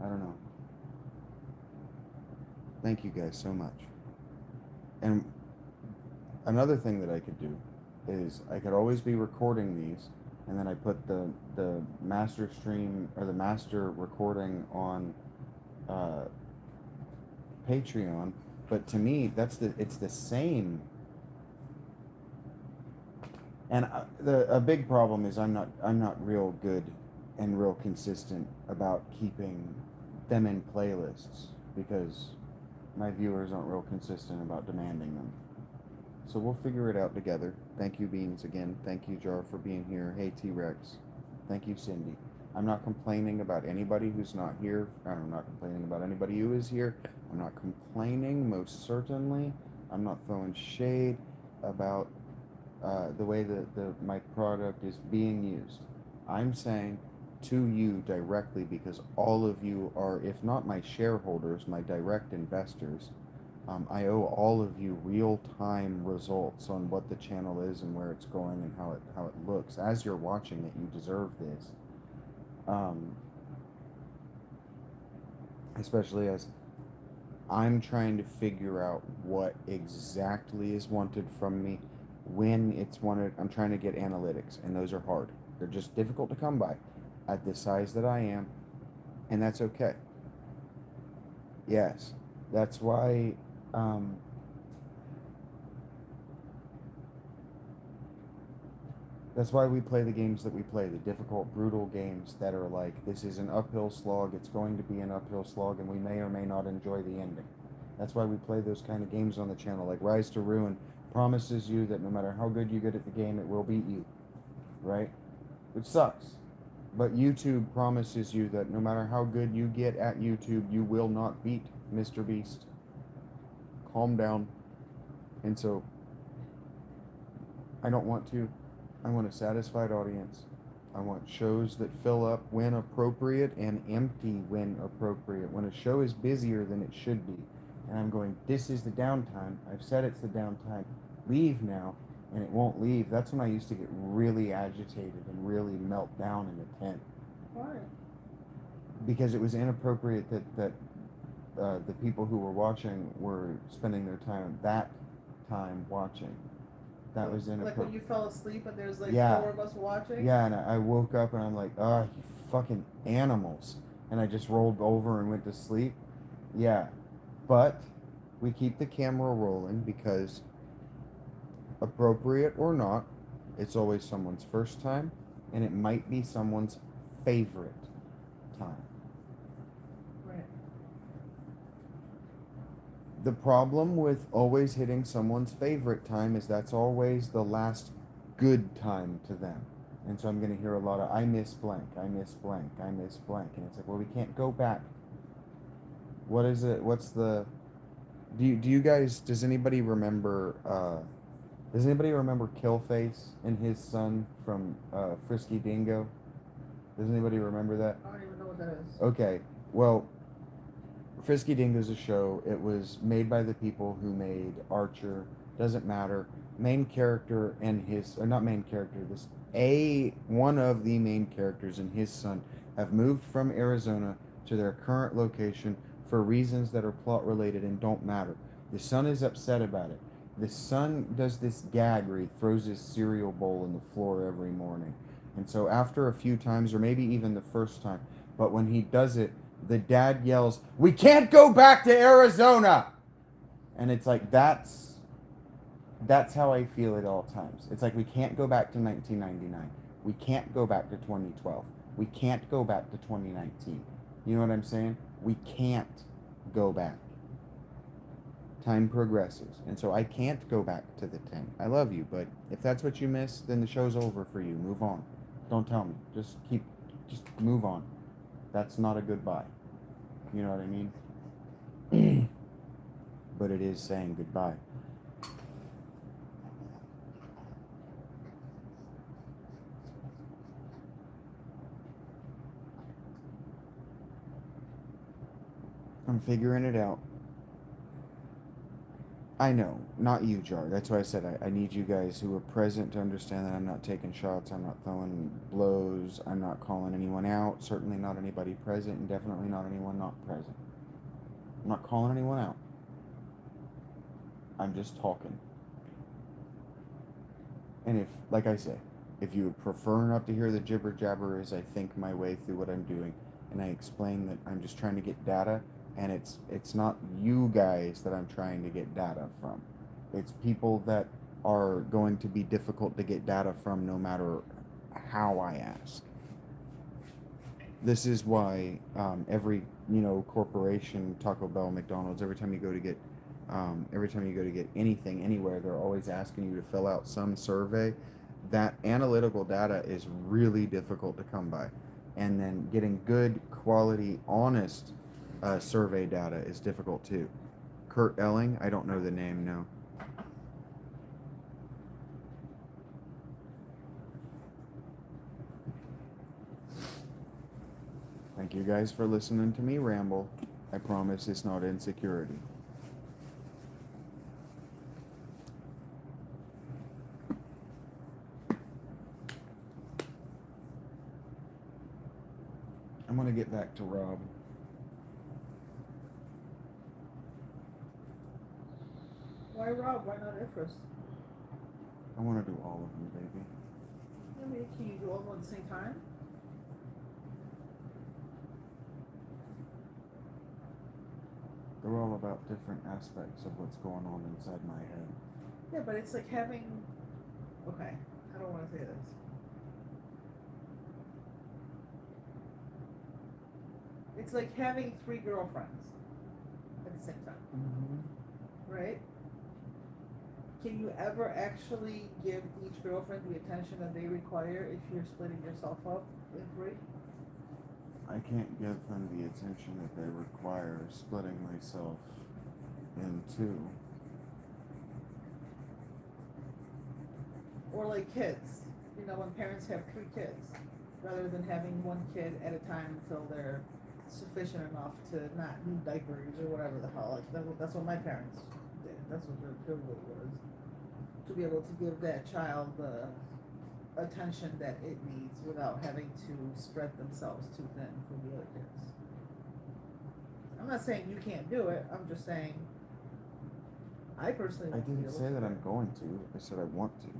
I don't know. Thank you guys so much. And another thing that I could do is I could always be recording these, and then I put the master stream or the master recording on Patreon. But to me, it's the same. And a big problem is I'm not real good and real consistent about keeping them in playlists because my viewers aren't real consistent about demanding them. So we'll figure it out together. Thank you, Beans, again. Thank you, Jar, for being here. Hey, T-Rex. Thank you, Cindy. I'm not complaining about anybody who's not here. I'm not complaining about anybody who is here. I'm not complaining, most certainly. I'm not throwing shade about the way that my product is being used. I'm saying to you directly, because all of you are, if not my shareholders, my direct investors. I owe all of you real-time results on what the channel is and where it's going and how it looks. As you're watching it, you deserve this. Especially as I'm trying to figure out what exactly is wanted from me, when it's wanted. I'm trying to get analytics, and those are hard. They're just difficult to come by at the size that I am, and that's okay. Yes, that's why that's why we play the games that we play, the difficult, brutal games that are like, this is an uphill slog, it's going to be an uphill slog, and we may or may not enjoy the ending. That's why we play those kind of games on the channel, like Rise to Ruin promises you that no matter how good you get at the game, it will beat you, right? Which sucks. But YouTube promises you that no matter how good you get at YouTube, you will not beat Mr. Beast. Calm down. And so, I don't want to. I want a satisfied audience. I want shows that fill up when appropriate and empty when appropriate. When a show is busier than it should be, And I'm going, this is the downtime. I've said it's the downtime. Leave now. And it won't leave. That's when I used to get really agitated and really melt down in the tent. Why? Because it was inappropriate that the people who were watching were spending their time watching. That was Like inappropriate. when you fell asleep and there's like Yeah. 4 of us watching? Yeah, and I woke up and I'm like, oh, you fucking animals. And I just rolled over and went to sleep. Yeah. But we keep the camera rolling because, appropriate or not, it's always someone's first time, and it might be someone's favorite time. Right. The problem with always hitting someone's favorite time is that's always the last good time to them. And so I'm going to hear a lot of, I miss blank, I miss blank, I miss blank. And it's like, well, we can't go back. What is it? What's the. Do you guys, does anybody remember Killface and his son from Frisky Dingo? Does anybody remember that? I don't even know what that is. Okay, well, Frisky Dingo's a show. It was made by the people who made Archer. Doesn't matter. Main character and his, or not main character, one of the main characters and his son have moved from Arizona to their current location for reasons that are plot related and don't matter. The son is upset about it. The son does this gag where he throws his cereal bowl in the floor every morning. And so after a few times, or maybe even the first time, but when he does it, the dad yells, "We can't go back to Arizona!" And it's like, that's how I feel at all times. It's like, we can't go back to 1999. We can't go back to 2012. We can't go back to 2019. You know what I'm saying? We can't go back. Time progresses. And so I can't go back to the 10. I love you, but if that's what you miss, then the show's over for you. Move on. Don't tell me. Just move on. That's not a goodbye. You know what I mean? But it is saying goodbye. I'm figuring it out. I know, not you, Jar. That's why I said I need you guys who are present to understand that I'm not taking shots, I'm not throwing blows, I'm not calling anyone out, certainly not anybody present, and definitely not anyone not present. I'm not calling anyone out. I'm just talking. And if, like I say, if you would prefer not to hear the jibber jabber as I think my way through what I'm doing, and I explain that I'm just trying to get data, and it's not you guys that I'm trying to get data from. It's people that are going to be difficult to get data from no matter how I ask. This is why every corporation, Taco Bell, McDonald's, every time you go to get anything anywhere, they're always asking you to fill out some survey. That analytical data is really difficult to come by, and then getting good quality, honest survey data is difficult too. Kurt Elling, I don't know the name, no. Thank you guys for listening to me ramble. I promise it's not insecurity. I'm gonna get back to Rob. Why Rob? Why not Ifris? I want to do all of them, baby. I mean, can you do all of them at the same time? They're all about different aspects of what's going on inside my head. Yeah, but it's like having. Okay, I don't want to say this. It's like having 3 girlfriends at the same time, right? Can you ever actually give each girlfriend the attention that they require if you're splitting yourself up in 3? I can't give them the attention that they require, splitting myself in 2. Or like kids, when parents have 3 kids, rather than having 1 kid at a time until they're sufficient enough to not need diapers or whatever the hell. Like that's what my parents did. That's what their goal was, to be able to give that child the attention that it needs without having to spread themselves too thin for the other kids. I'm not saying you can't do it. I'm just saying I personally I won't be didn't able say to that do I'm it. going to. I said I want to. Okay.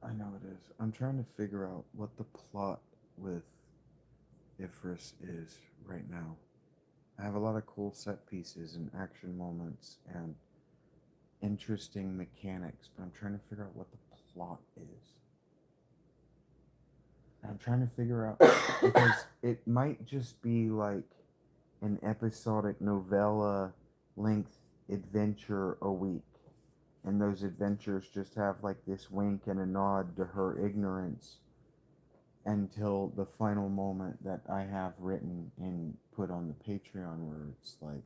I know it is. I'm trying to figure out what the plot with Ifris is right now. I have a lot of cool set pieces and action moments and interesting mechanics, but I'm trying to figure out what the plot is. And I'm trying to figure out because it might just be like an episodic novella length adventure a week. And those adventures just have like this wink and a nod to her ignorance until the final moment that I have written and put on the Patreon where it's like,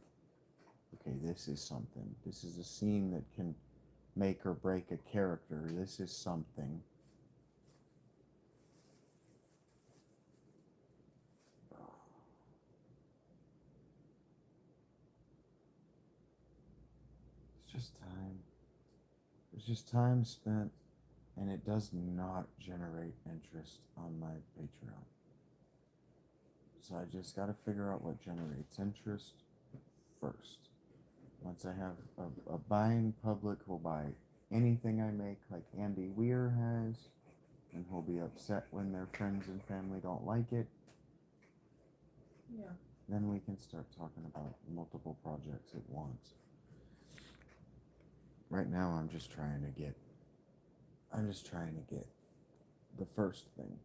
okay, this is something. This is a scene that can make or break a character. This is something. It's just time. It's just time spent, and it does not generate interest on my Patreon. So I just got to figure out what generates interest first. Once I have a buying public who'll buy anything I make, like Andy Weir has, and who'll be upset when their friends and family don't like it, Yeah. then we can start talking about multiple projects at once. Right now, I'm just trying to get the first thing.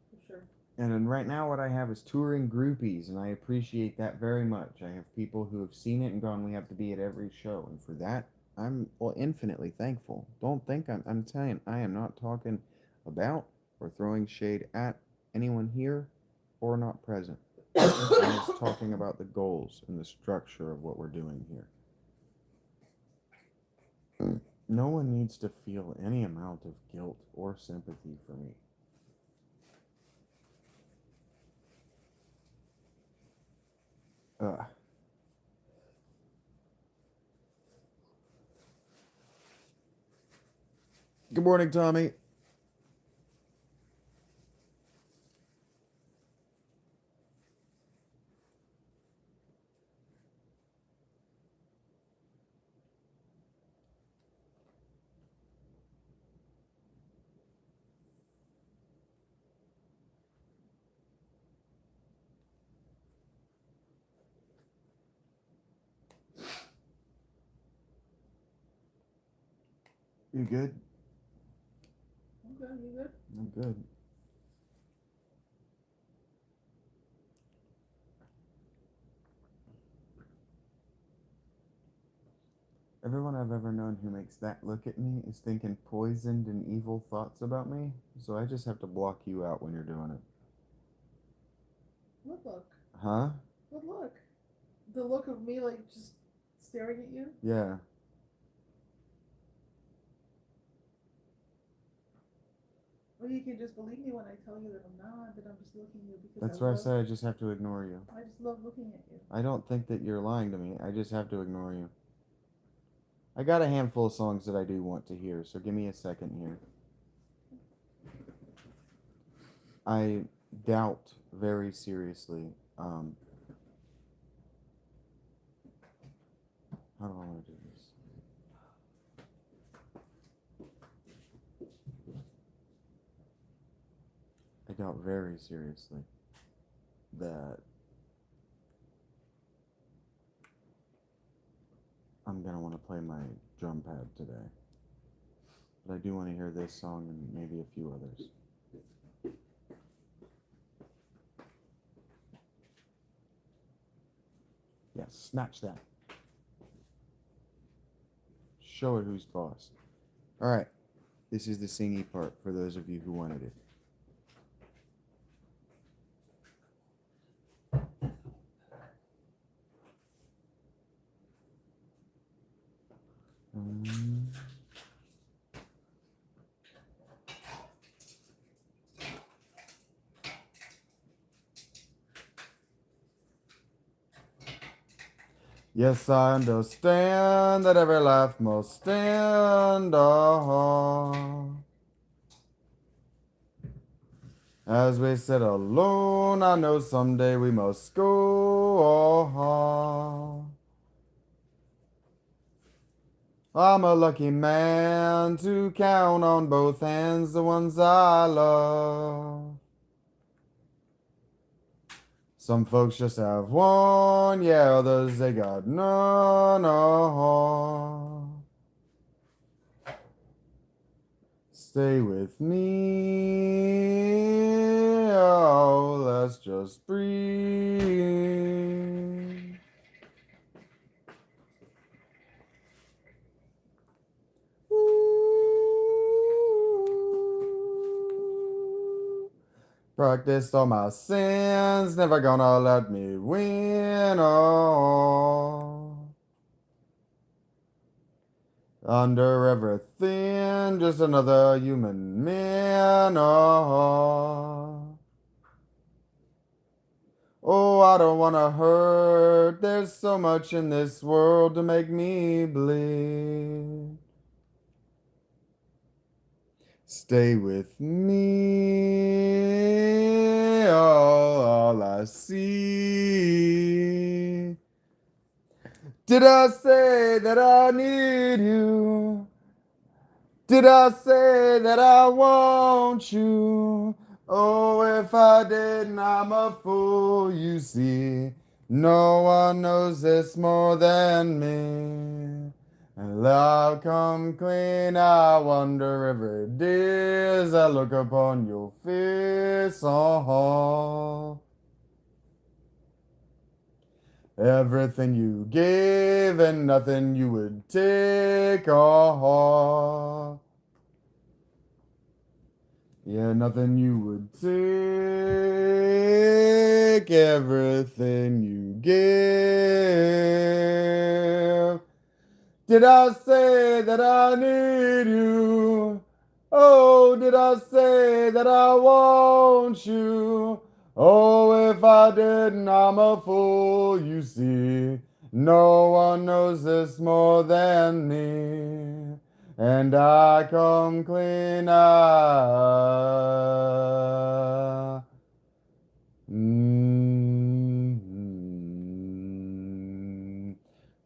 For sure. And then right now, what I have is touring groupies, and I appreciate that very much. I have people who have seen it and gone, we have to be at every show. And for that, I'm infinitely thankful. Don't think I'm telling, I am not talking about or throwing shade at anyone here or not present. I'm just talking about the goals and the structure of what we're doing here. No one needs to feel any amount of guilt or sympathy for me. Ugh. Good morning, Tommy. You good? I'm good. You good? I'm good. Everyone I've ever known who makes that look at me is thinking poisoned and evil thoughts about me, so I just have to block you out when you're doing it. What look? Huh? What look? The look of me like just staring at you? Yeah. Well, you can just believe me when I tell you that I'm not, that I'm just looking at you because That's why I said I just have to ignore you. I just love looking at you. I don't think that you're lying to me. I just have to ignore you. I got a handful of songs that I do want to hear, so give me a second here. I doubt very seriously, how do I want to do this? I doubt very seriously that I'm gonna want to play my drum pad today. But I do want to hear this song and maybe a few others. Yes, snatch that. Show it who's boss. Alright, this is the singy part for those of you who wanted it. Yes, I understand that every life must stand on. As we sit alone, I know someday we must go on. I'm a lucky man to count on both hands the ones I love. Some folks just have one, yeah, others they got none. Oh. Stay with me, oh, let's just breathe. Ooh. Practiced all my sins, never gonna let me win. Oh. Under everything, just another human man. Oh. Oh, I don't wanna hurt. There's so much in this world to make me bleed. Stay with me, all I see. Did I say that I need you? Did I say that I want you? Oh, if I didn't, I'm a fool, you see. No one knows this more than me. And I'll come clean, I wonder every day as I look upon your face. Oh, everything you gave and nothing you would take. Oh, yeah, nothing you would take, everything you give. Did I say that I need you? Oh, did I say that I want you? Oh, if I didn't, I'm a fool, you see. No one knows this more than me. And I come clean.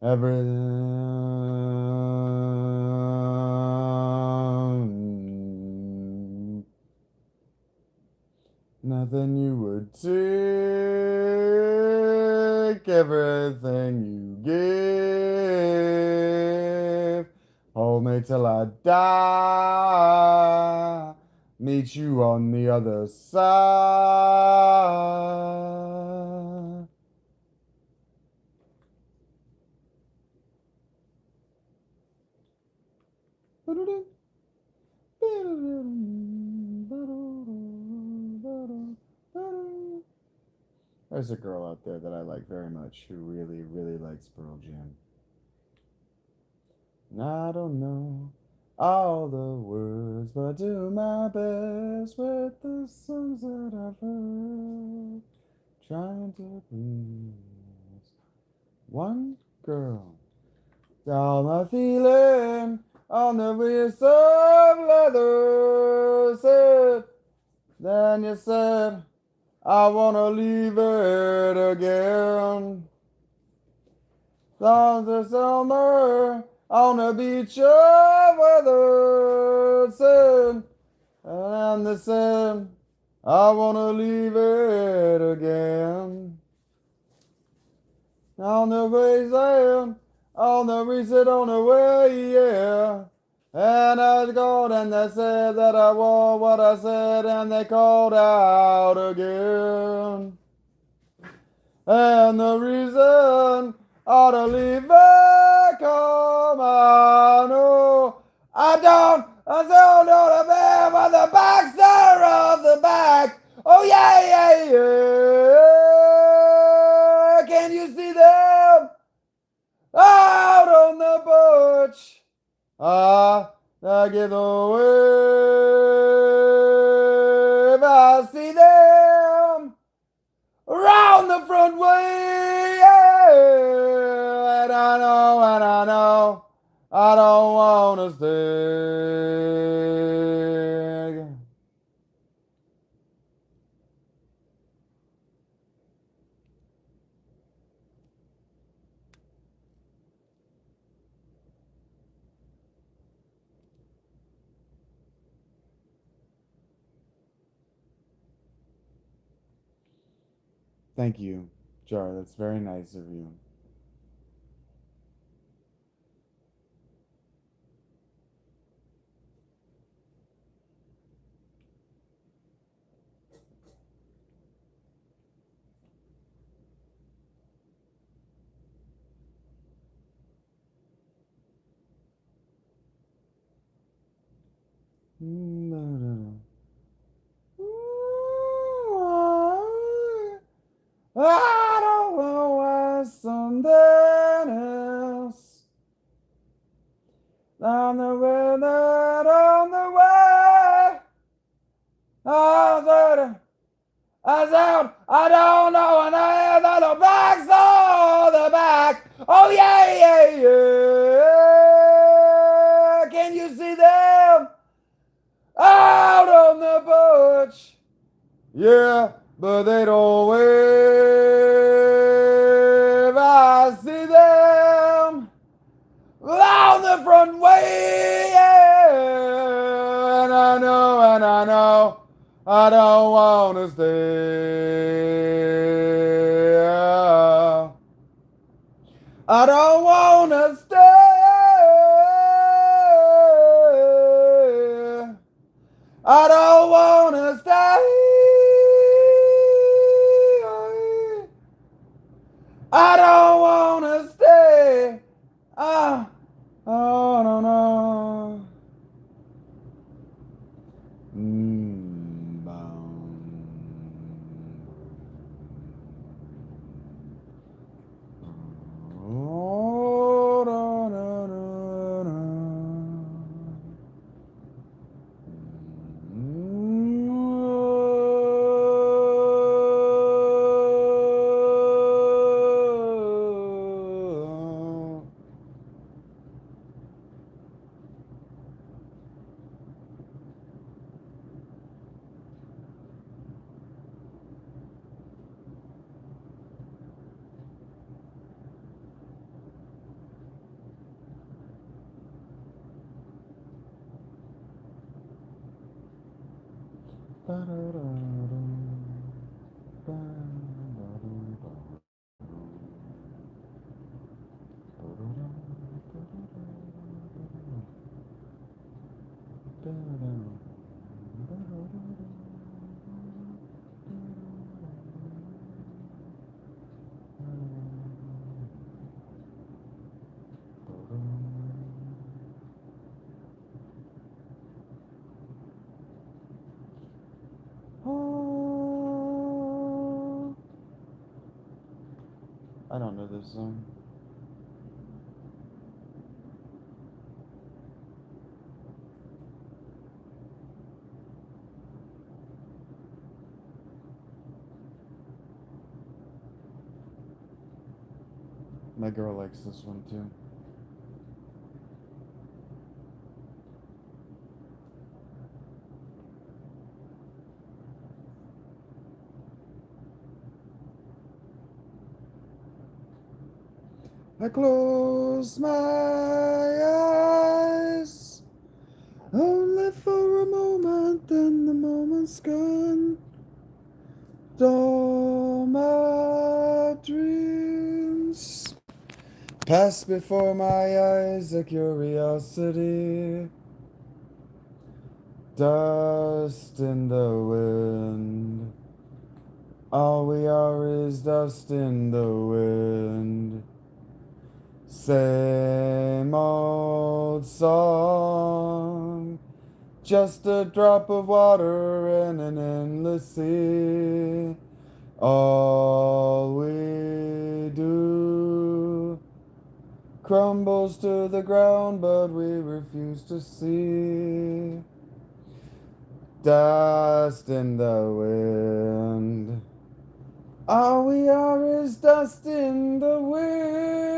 Everything, nothing you would take, everything you give. Hold me till I die, meet you on the other side. There's a girl out there that I like very much who really, really likes Pearl Jam. And I don't know all the words, but I do my best with the songs that I've heard. Trying to please one girl. Down my feeling on the wrist of leather. Said, then you said, I wanna leave it again. Songs of summer on the beach of weather. Said, and they said, I wanna leave it again. On the wasteland, on the reset on the way, yeah. And I was gone and they said that I want what I said and they called out again. And the reason ought to leave it come, I know. I don't know the man with the backster of the back. Oh yeah, yeah, yeah. Can you see them out on the porch? I get away if I see them around the front way. Yeah. And I know, I don't want to stay. Thank you, Jar. That's very nice of you. I don't know why something else on the way, that on the way. I said, I don't know, and I have the back, so the back. Oh yeah, yeah, yeah. Can you see them out on the porch? Yeah, but they don't wave. I see them down the front way. Yeah. And I know, I don't want to stay. I don't want to stay. I don't want to stay. I don't want to stay. Ah, oh, no, no. Oh, no, no, no, no. I don't know this song. My girl likes this one too. I close my eyes only for a moment, then the moment's gone. All my dreams pass before my eyes, a curiosity. Dust in the wind. All we are is dust in the wind. Same old song. Just a drop of water in an endless sea. All we do crumbles to the ground, but we refuse to see. Dust in the wind. All we are is dust in the wind.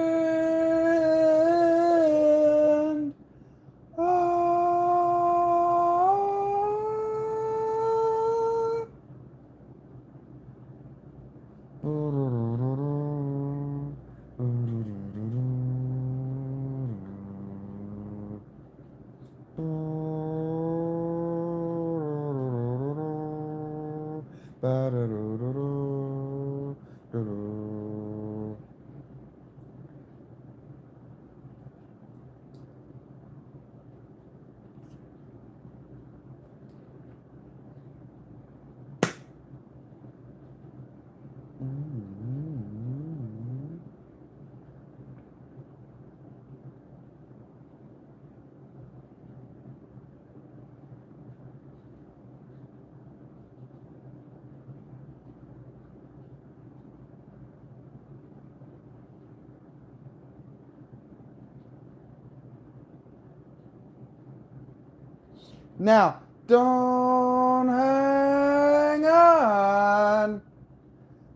Now, don't hang on.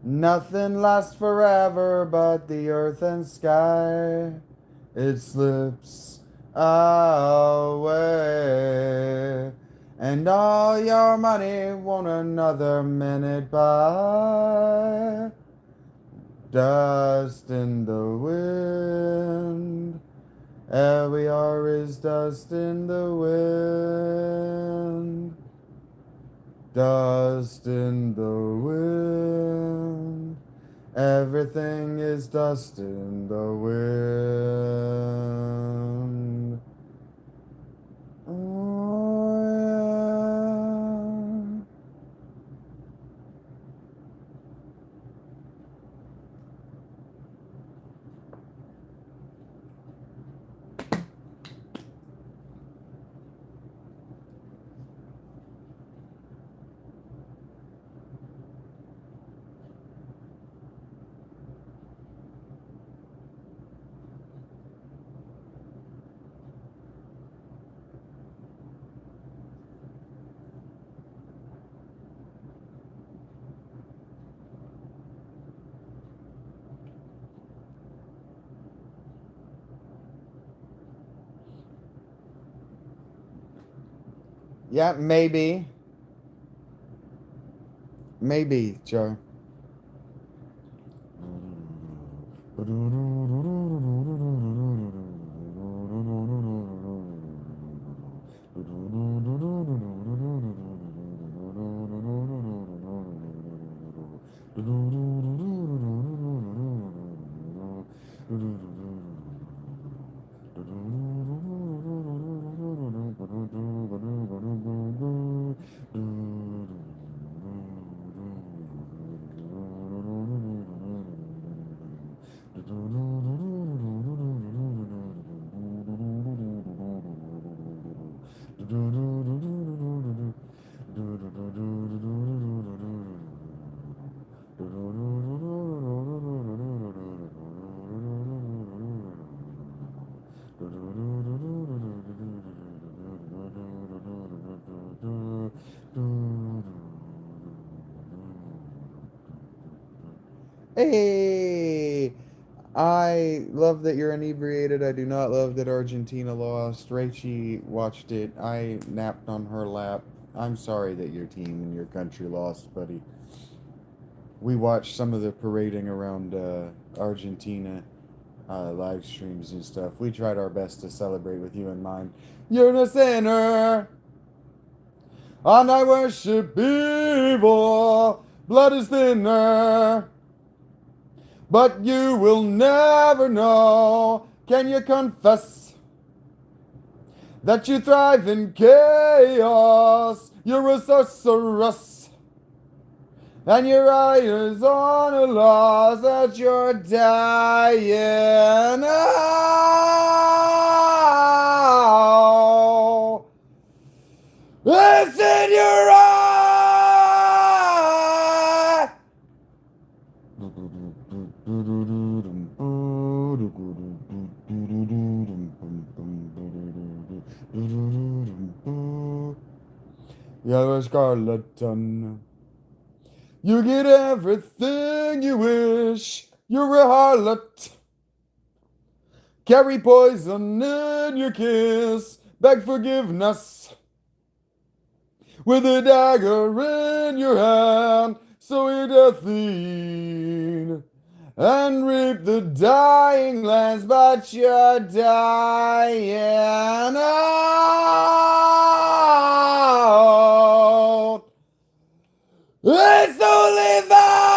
Nothing lasts forever but the earth and sky. It slips away. And all your money won't another minute buy. Dust in the wind. All we are is dust in the wind. Dust in the wind. Everything is dust in the wind. Oh, yeah. Yeah, maybe. Maybe, Joe. Hey, I love that you're inebriated. I do not love that Argentina lost. Rachie watched it. I napped on her lap. I'm sorry that your team and your country lost, buddy. We watched some of the parading around Argentina live streams and stuff. We tried our best to celebrate with you in mind. You're a sinner, and I worship evil. Blood is thinner. But you will never know. Can you confess that you thrive in chaos? You're a sorceress, and your eye is on a loss that you're dying. Oh, it's in your eye. a charlatan. You get everything you wish. You're a harlot. Carry poison in your kiss. Beg forgiveness. With a dagger in your hand. So you're deathing. And reap the dying lands, but you're dying out. It's only vice.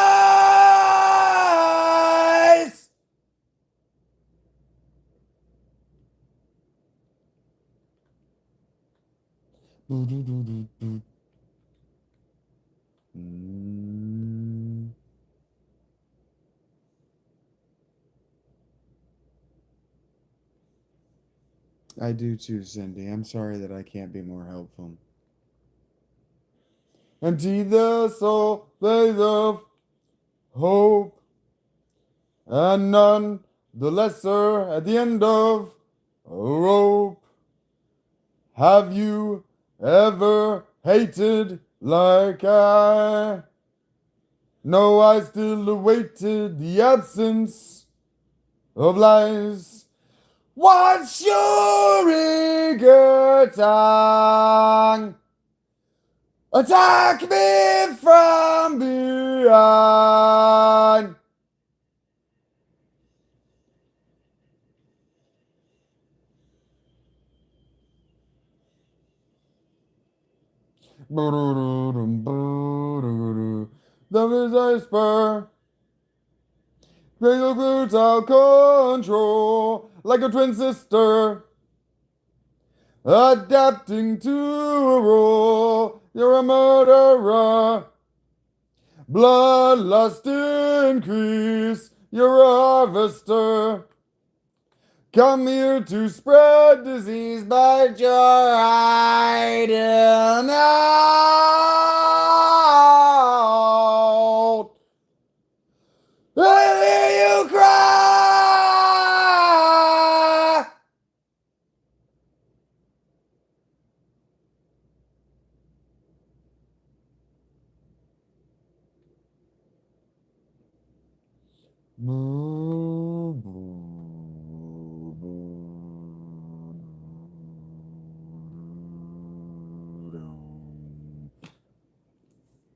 I do too, Cindy. I'm sorry that I can't be more helpful. Empty the soul, place of hope, and none the lesser at the end of a rope. Have you ever hated like I? No, I still awaited the absence of lies. What's your eager tongue? Attack me from behind. The whisper, cradle brutal control, like a twin sister, adapting to a role. You're a murderer. Bloodlust increase. You're a harvester. Come here to spread disease, but you're hiding out. I hear you cry.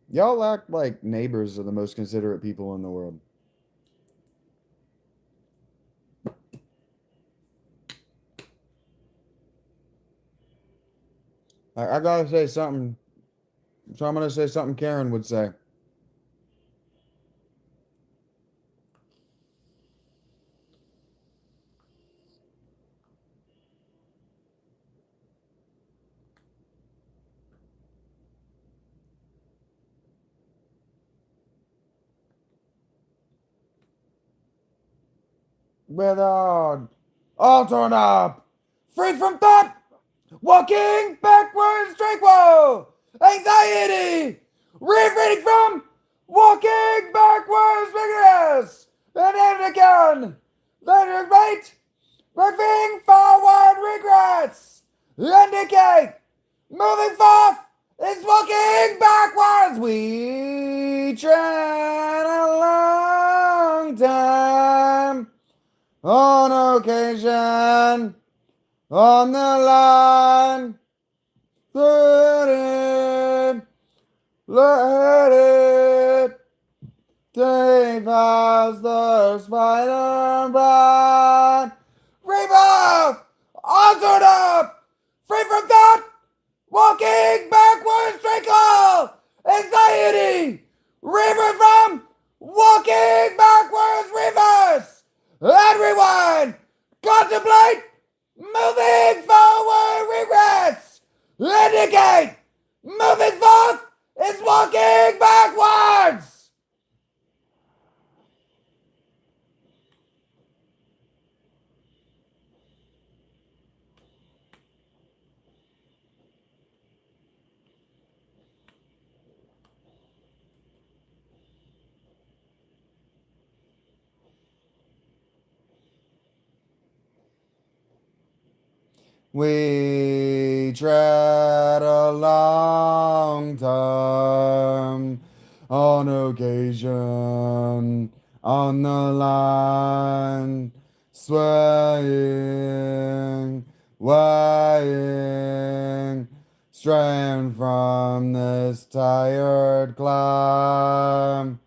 Y'all act like neighbors are the most considerate people in the world. I gotta say something. So I'm gonna say something Karen would say. Without all torn up, free from thought, walking backwards, tranquil, anxiety, refraining from walking backwards, vigorous, and again, then right, moving forward, regrets, indicate, moving forth is walking backwards. We tread a long time. On occasion, on the line, let it take past the spider bride. Rebirth, altered up, free from thought, walking backwards, tranquil, anxiety, river from, walking backwards, reverse. And rewind, contemplate, moving forward, regrets, indicate, moving forth is walking backwards. We tread a long long time. On occasion, on the line, swaying, weighing, straying from this tired climb.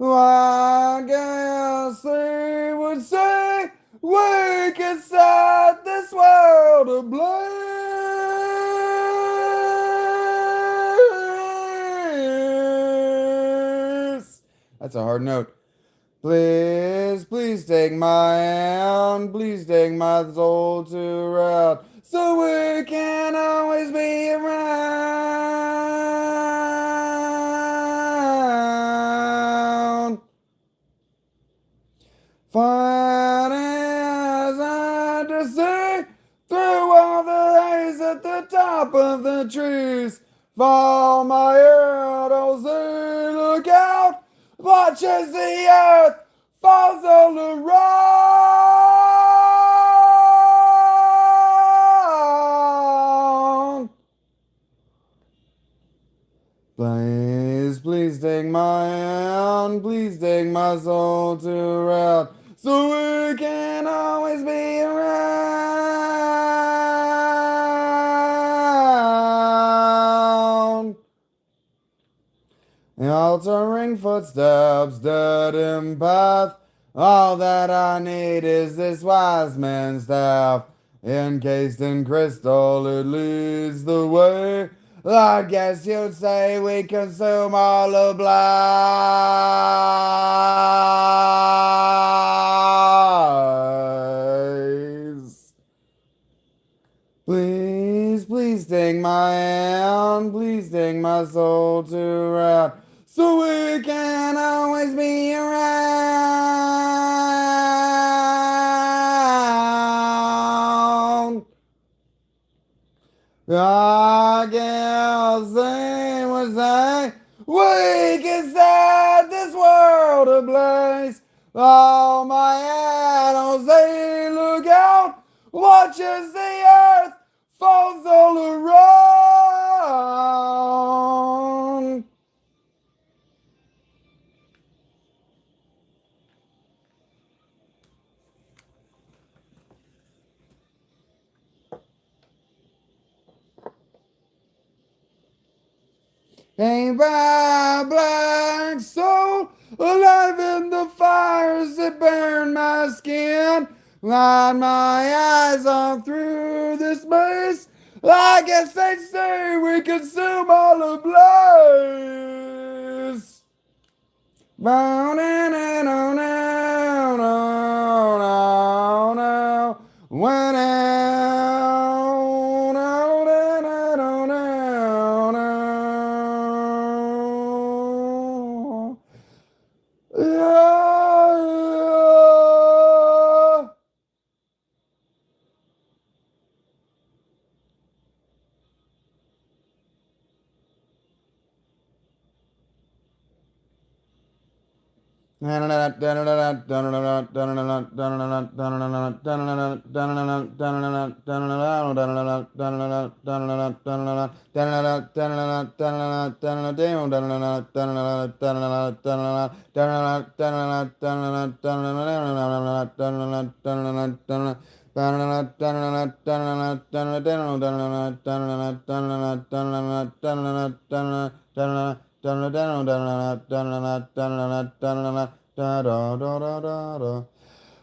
I guess they would say we can set this world ablaze. That's a hard note. Please, please take my hand, please take my soul to rest, so we can always be around. Fighting as I to see through all the haze at the top of the trees. Fall my head, oh say, look out! Watch as the earth falls all around. Please, please take my hand, please take my soul to rest, so we can always be around. The altering footsteps, dead path. All that I need is this wise man's staff. Encased in crystal, it leads the way. I guess you'd say we consume all ablaze. Please, please take my hand, please take my soul to rest, so we can always be around. I guess they would say we can set this world ablaze. Oh, my animals, they look out, watch as the earth falls all around. A black soul, alive in the fires that burn my skin. Light my eyes on through this maze. I guess they'd say we consume all ablaze. Bow down and on down, on down, when down, on down, on down, yeah.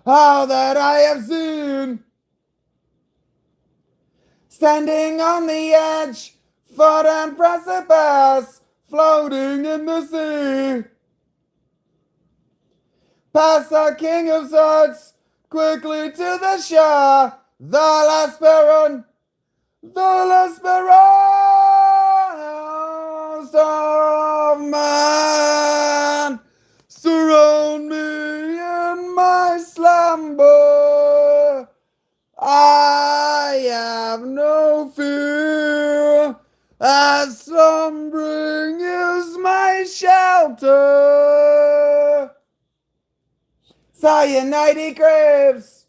All that I have seen, standing on the edge, foot and precipice, floating in the sea. Past the King of Swords, quickly to the shore. The last baron, the last barons of man surround me in my slumber. I have no fear, as slumbering is my shelter. Cyanide he craves,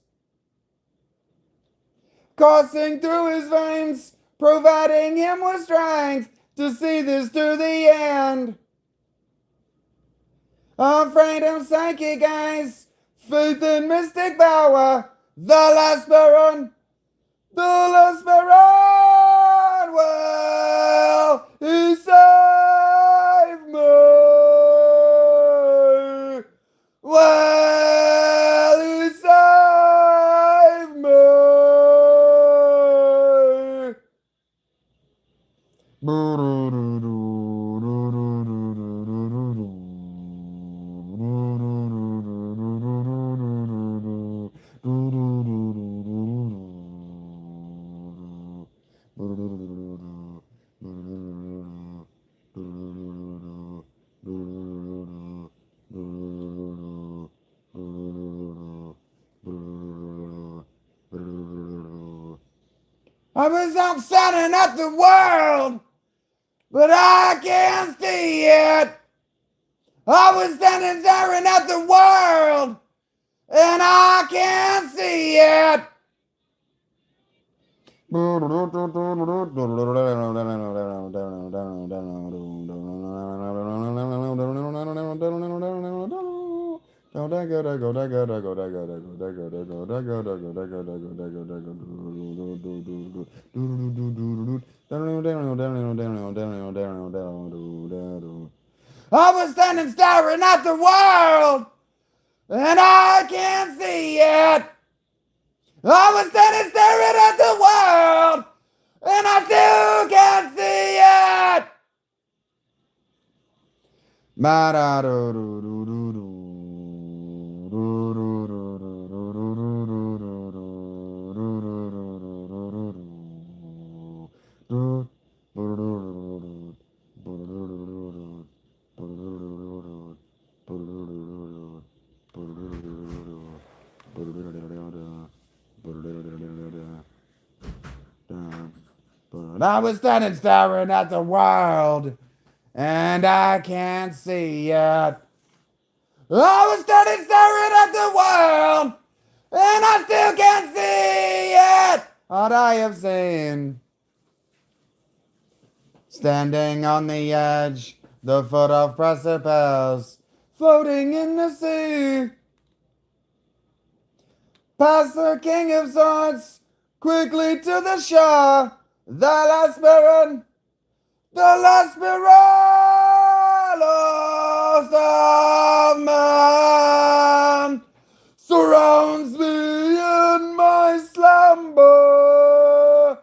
coursing through his veins, providing him with strength to see this to the end. Afraid of psychic eyes, faith in mystic power, the last baron, the last baron will he save me? Will he save me? I was out staring at the world, but I can't see it. I was standing staring at the world, and I can't see it. I was standing staring at the world, and I can't see it. I was standing staring at the world, and I still can't see it. I was standing staring at the world, and I can't see it. I was standing staring at the world, and I still can't see it. What I have seen, standing on the edge, the foot of precipice, floating in the sea. Past the King of Swords, quickly to the shore. The last baron, the last baron of man surrounds me in my slumber.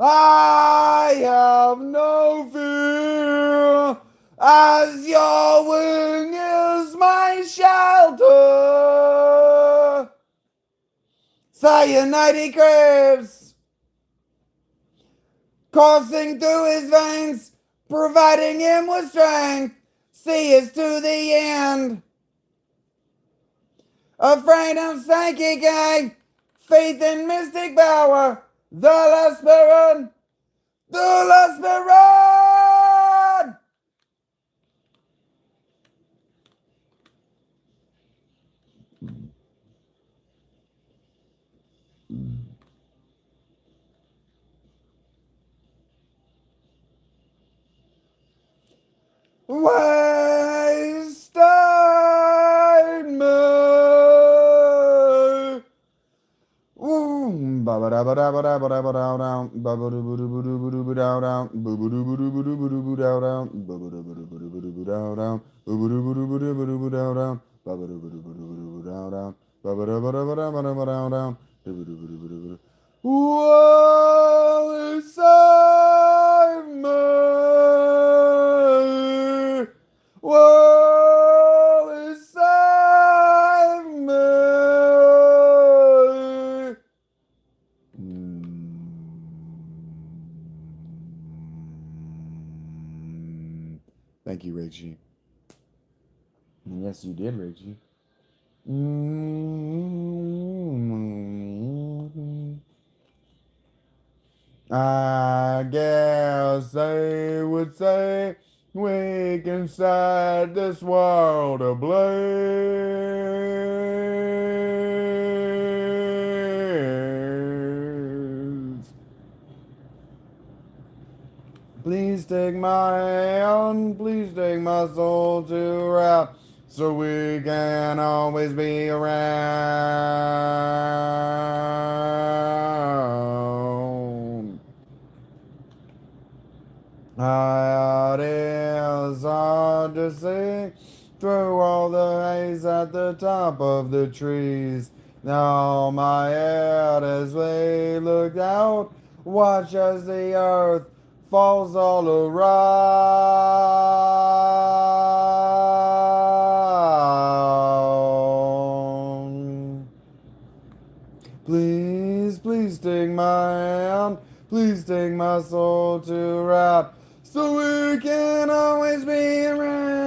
I have no fear, as your wing is my shelter. Cyanide he craves, coursing through his veins, providing him with strength, see us to the end. Afraid of psychic eye, faith in mystic power, the last baron, the last baron. Waste time me. Whoa, save me. Whoa, save Thank you, Reggie. And yes, you did, Reggie. I guess they would say we can set this world ablaze. Please take my hand, please take my soul to rest, so we can always be around. It is hard to see through all the haze at the top of the trees. Now my head as we look out, watch as the earth falls all around. Please, please take my hand, please take my soul to rest, so we can always be around.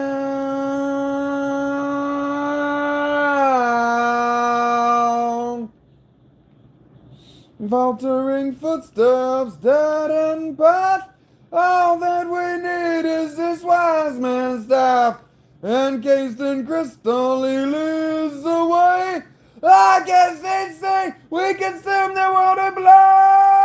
Faltering footsteps, dead end path, all that we need is this wise man's staff, encased in crystal he leads the way. I guess they'd say we can consume the world ablaze.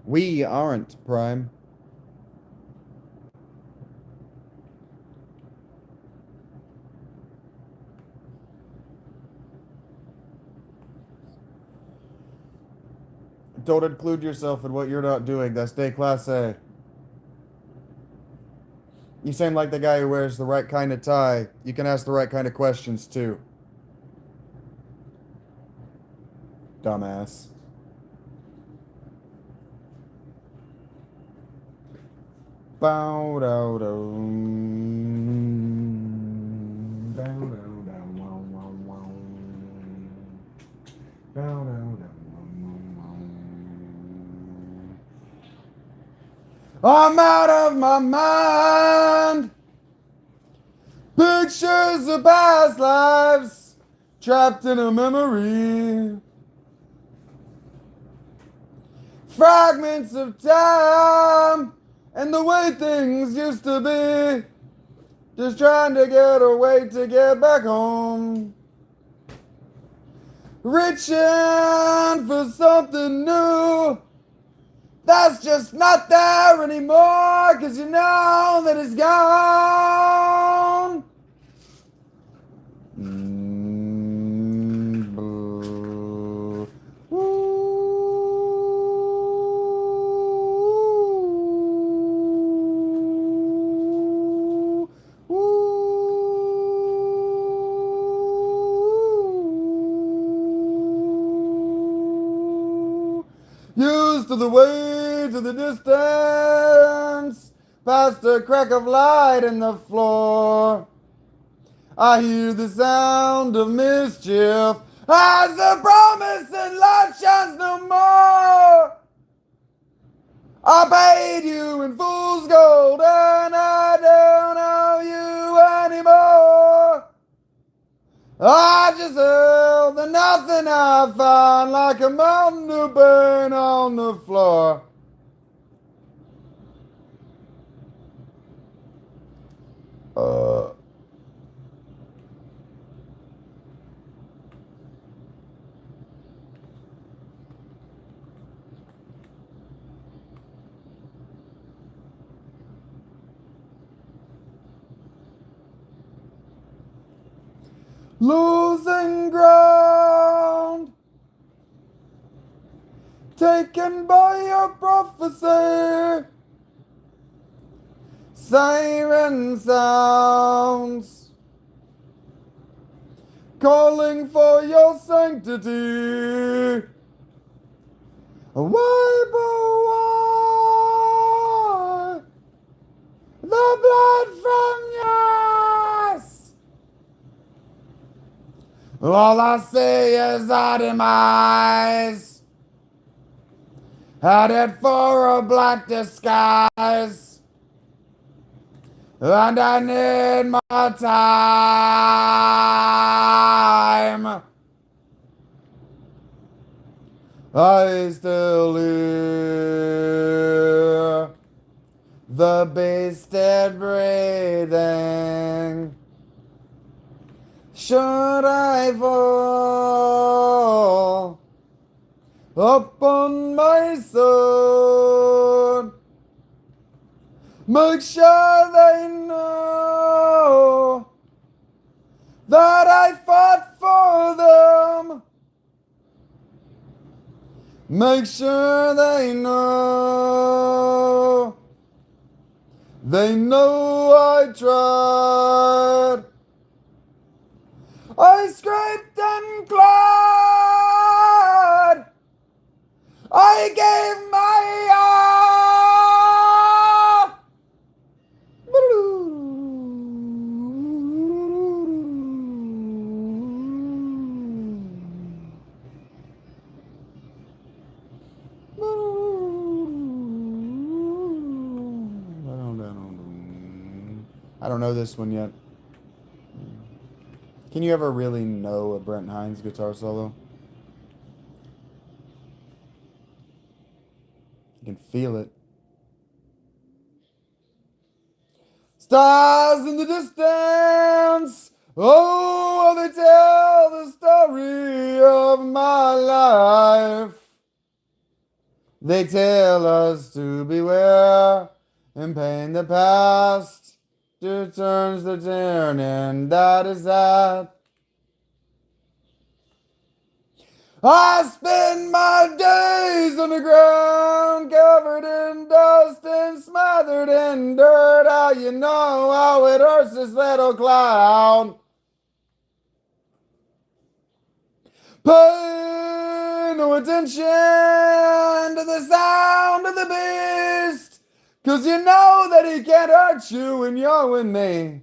We aren't, Prime. Don't include yourself in what you're not doing. That's déclassé. You seem like the guy who wears the right kind of tie. You can ask the right kind of questions, too. Dumbass. Bow dow dow. Bow dow dow wow wow wow. Bow dow dow wow wow. I'm out of my mind. Pictures of past lives trapped in a memory. Fragments of time and the way things used to be. Just trying to get away to get back home. Reaching for something new that's just not there anymore, 'cause you know that it's gone. most of the way to the distance, past a crack of light in the floor. I hear the sound of mischief as the promise and light shines no more. I paid you in fool's gold and I don't owe you anymore. I just held the nothing I found like a mountain to burn on the floor. Uh. Losing ground, taken by your prophecy. Siren sounds, calling for your sanctity. Wipe away the blood from yours. All I see is our demise, headed for a black disguise, and I need more time. I still hear the beasted breathing. Should I fall upon my sword, make sure they know that I fought for them. Make sure they know I tried. I scraped and clawed. I gave my all. I don't know this one yet. Can you ever really know a Brent Hines guitar solo? You can feel it. Stars in the distance, oh, they tell the story of my life. They tell us to beware and paint the past returns the turn, and that is that. I spend my days on the ground, covered in dust and smothered in dirt. How you know how it hurts this little clown? Pay no attention to the sound of the beast, 'cause you know that he can't hurt you when you're with me.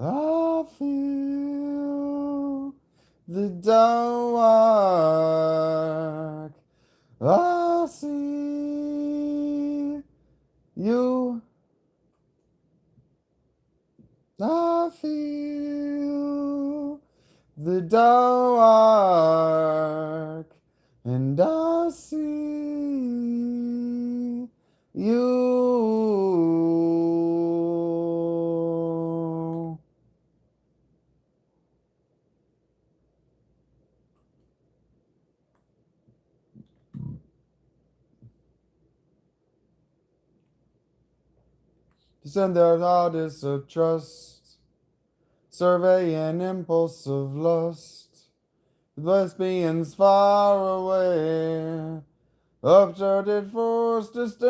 I feel the dark. I see you. I feel the dark, and I see you. Descend their hardest of trust, survey an impulse of lust. Lesbians far away, uncharted force to stay.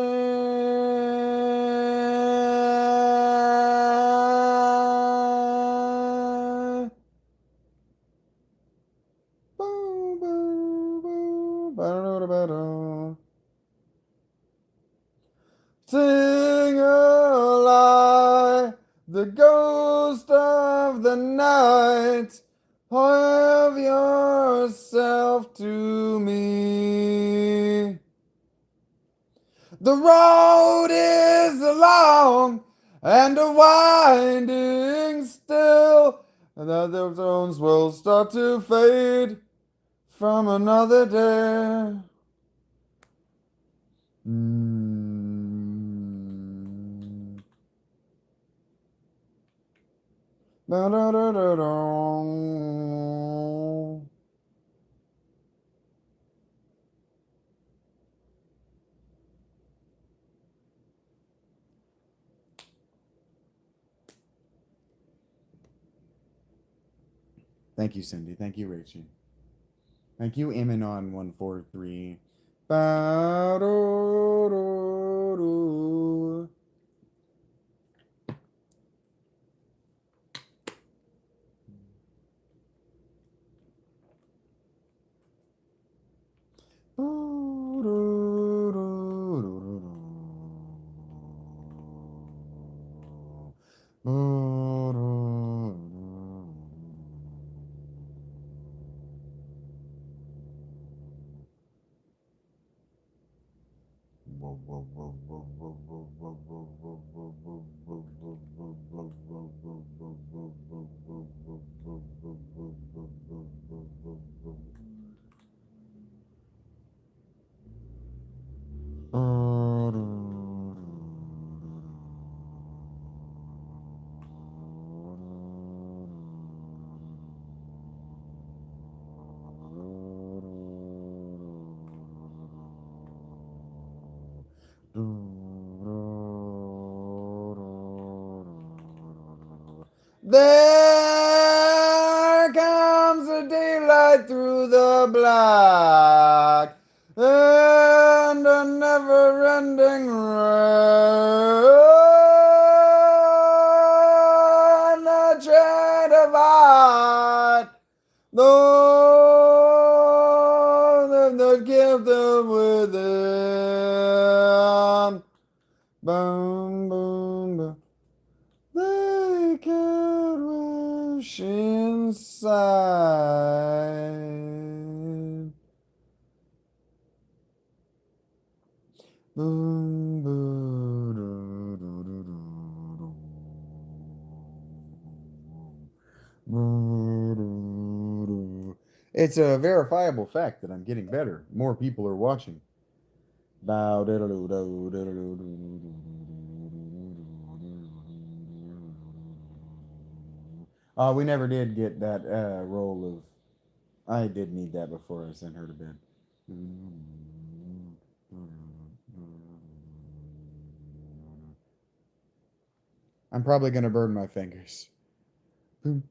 Boo, boo, boo, ba-da-da-ba-da. Sing a lie, the ghost of the night. Have yourself to me. The road is long and a winding still, and other tones will start to fade from another day. Da-da-da-da-da. Thank you, Cindy. Thank you, Rachel. Thank you, Eminon143. Ba-do-do-do. There comes the daylight through the black, and a never-ending rain, a tread of heart, those that kept them within. Boom, boom, boom. They can't wish inside. Boom, boo, do, do, do, do, do. Boo, do, do. It's a verifiable fact that I'm getting better. More people are watching. Bow, diddle, do, diddle, do. We never did get that roll of. I did need that before I sent her to bed. I'm probably gonna burn my fingers. I'll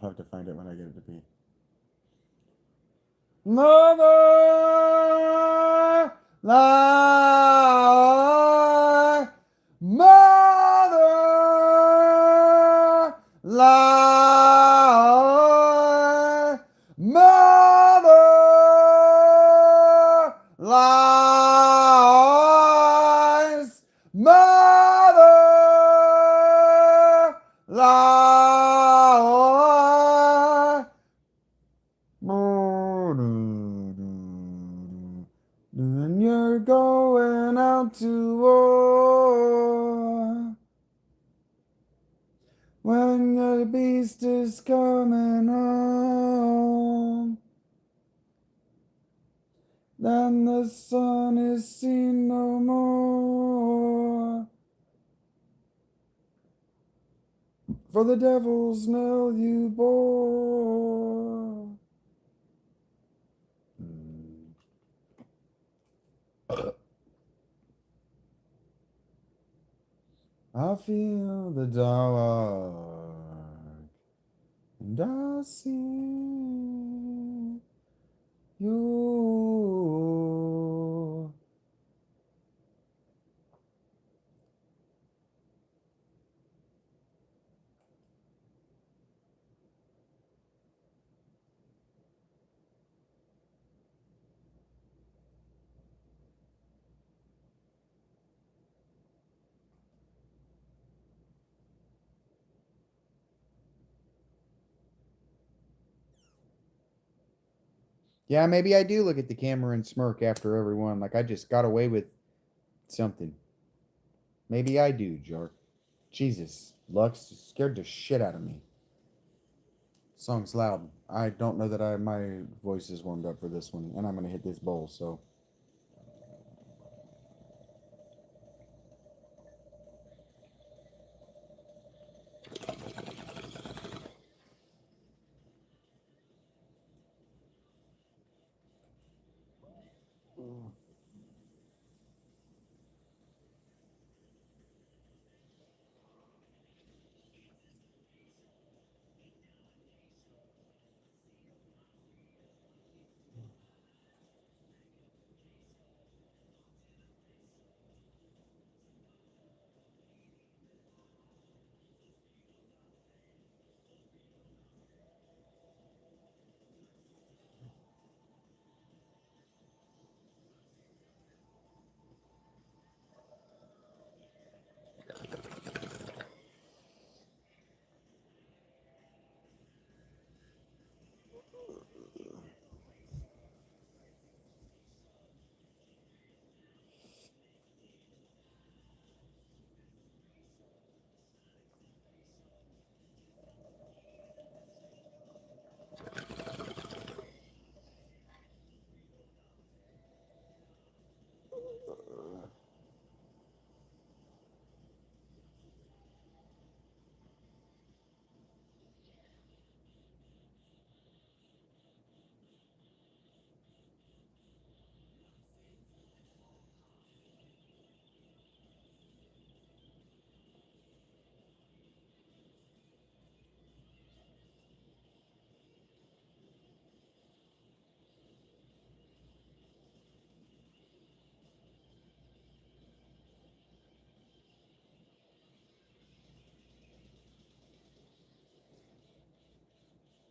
have to find it when I get it to be. Mother, lie, mother, lie, mother, lies, mother, lie. And you're going out to war when you're wild beast is coming home. Then the sun is seen no more. For the devil's knell you bore. I feel the dark, and I see you. Yeah, maybe I do look at the camera and smirk after everyone, like I just got away with something. Maybe I do, Jark. Jesus, Lux scared the shit out of me. Song's loud. I don't know that my voice is warmed up for this one, and I'm gonna hit this bowl, so.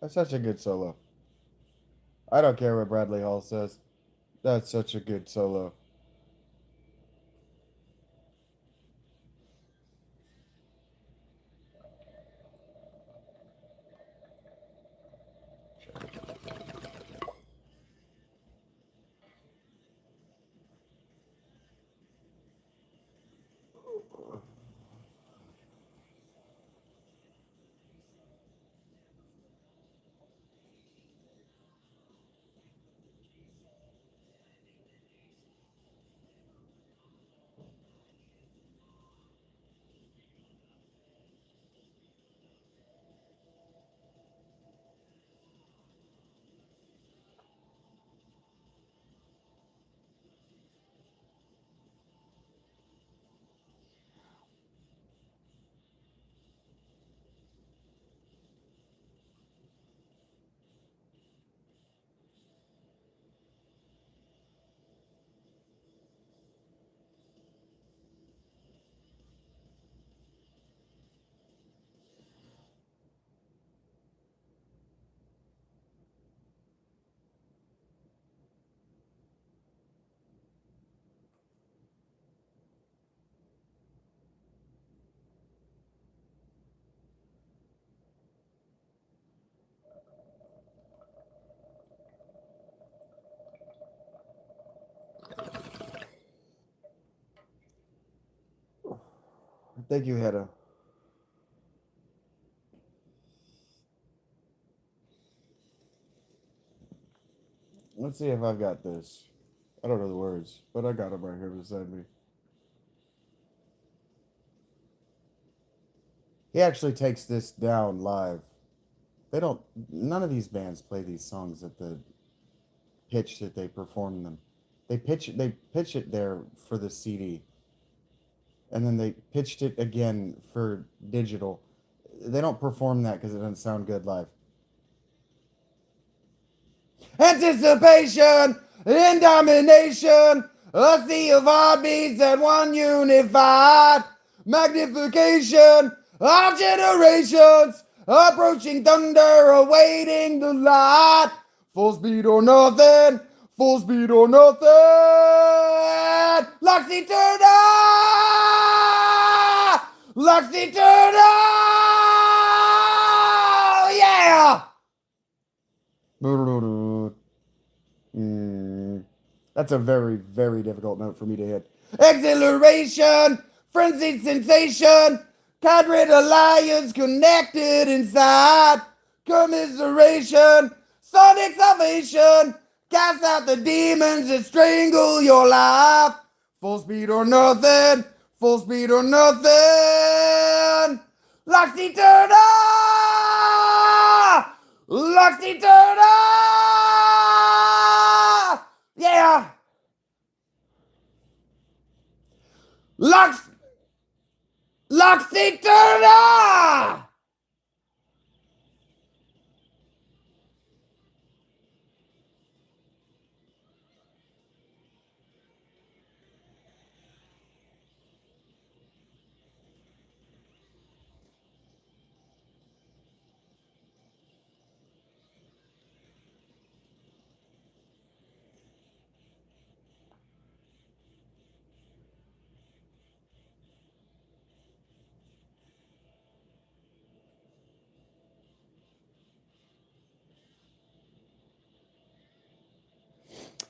That's such a good solo. I don't care what Bradley Hall says. That's such a good solo. Thank you, Hedda. Let's see if I've got this. I don't know the words, but I got them right here beside me. He actually takes this down live. They don't. None of these bands play these songs at the pitch that they perform them. They pitch it there for the CD, and then they pitched it again for digital. They don't perform that because it doesn't sound good live. Anticipation in domination, a sea of heartbeats and one unified magnification of generations, approaching thunder, awaiting the light. Full speed or nothing, full speed or nothing. Loxy Turner! Loxy Turner! Yeah! That's a very, very difficult note for me to hit. Exhilaration, frenzied sensation, cadred alliance connected inside. Commiseration, sonic salvation, cast out the demons that strangle your life. Full speed or nothing, full speed or nothing. Loxy Turner! Loxy Turner! Yeah! Loxy Turner!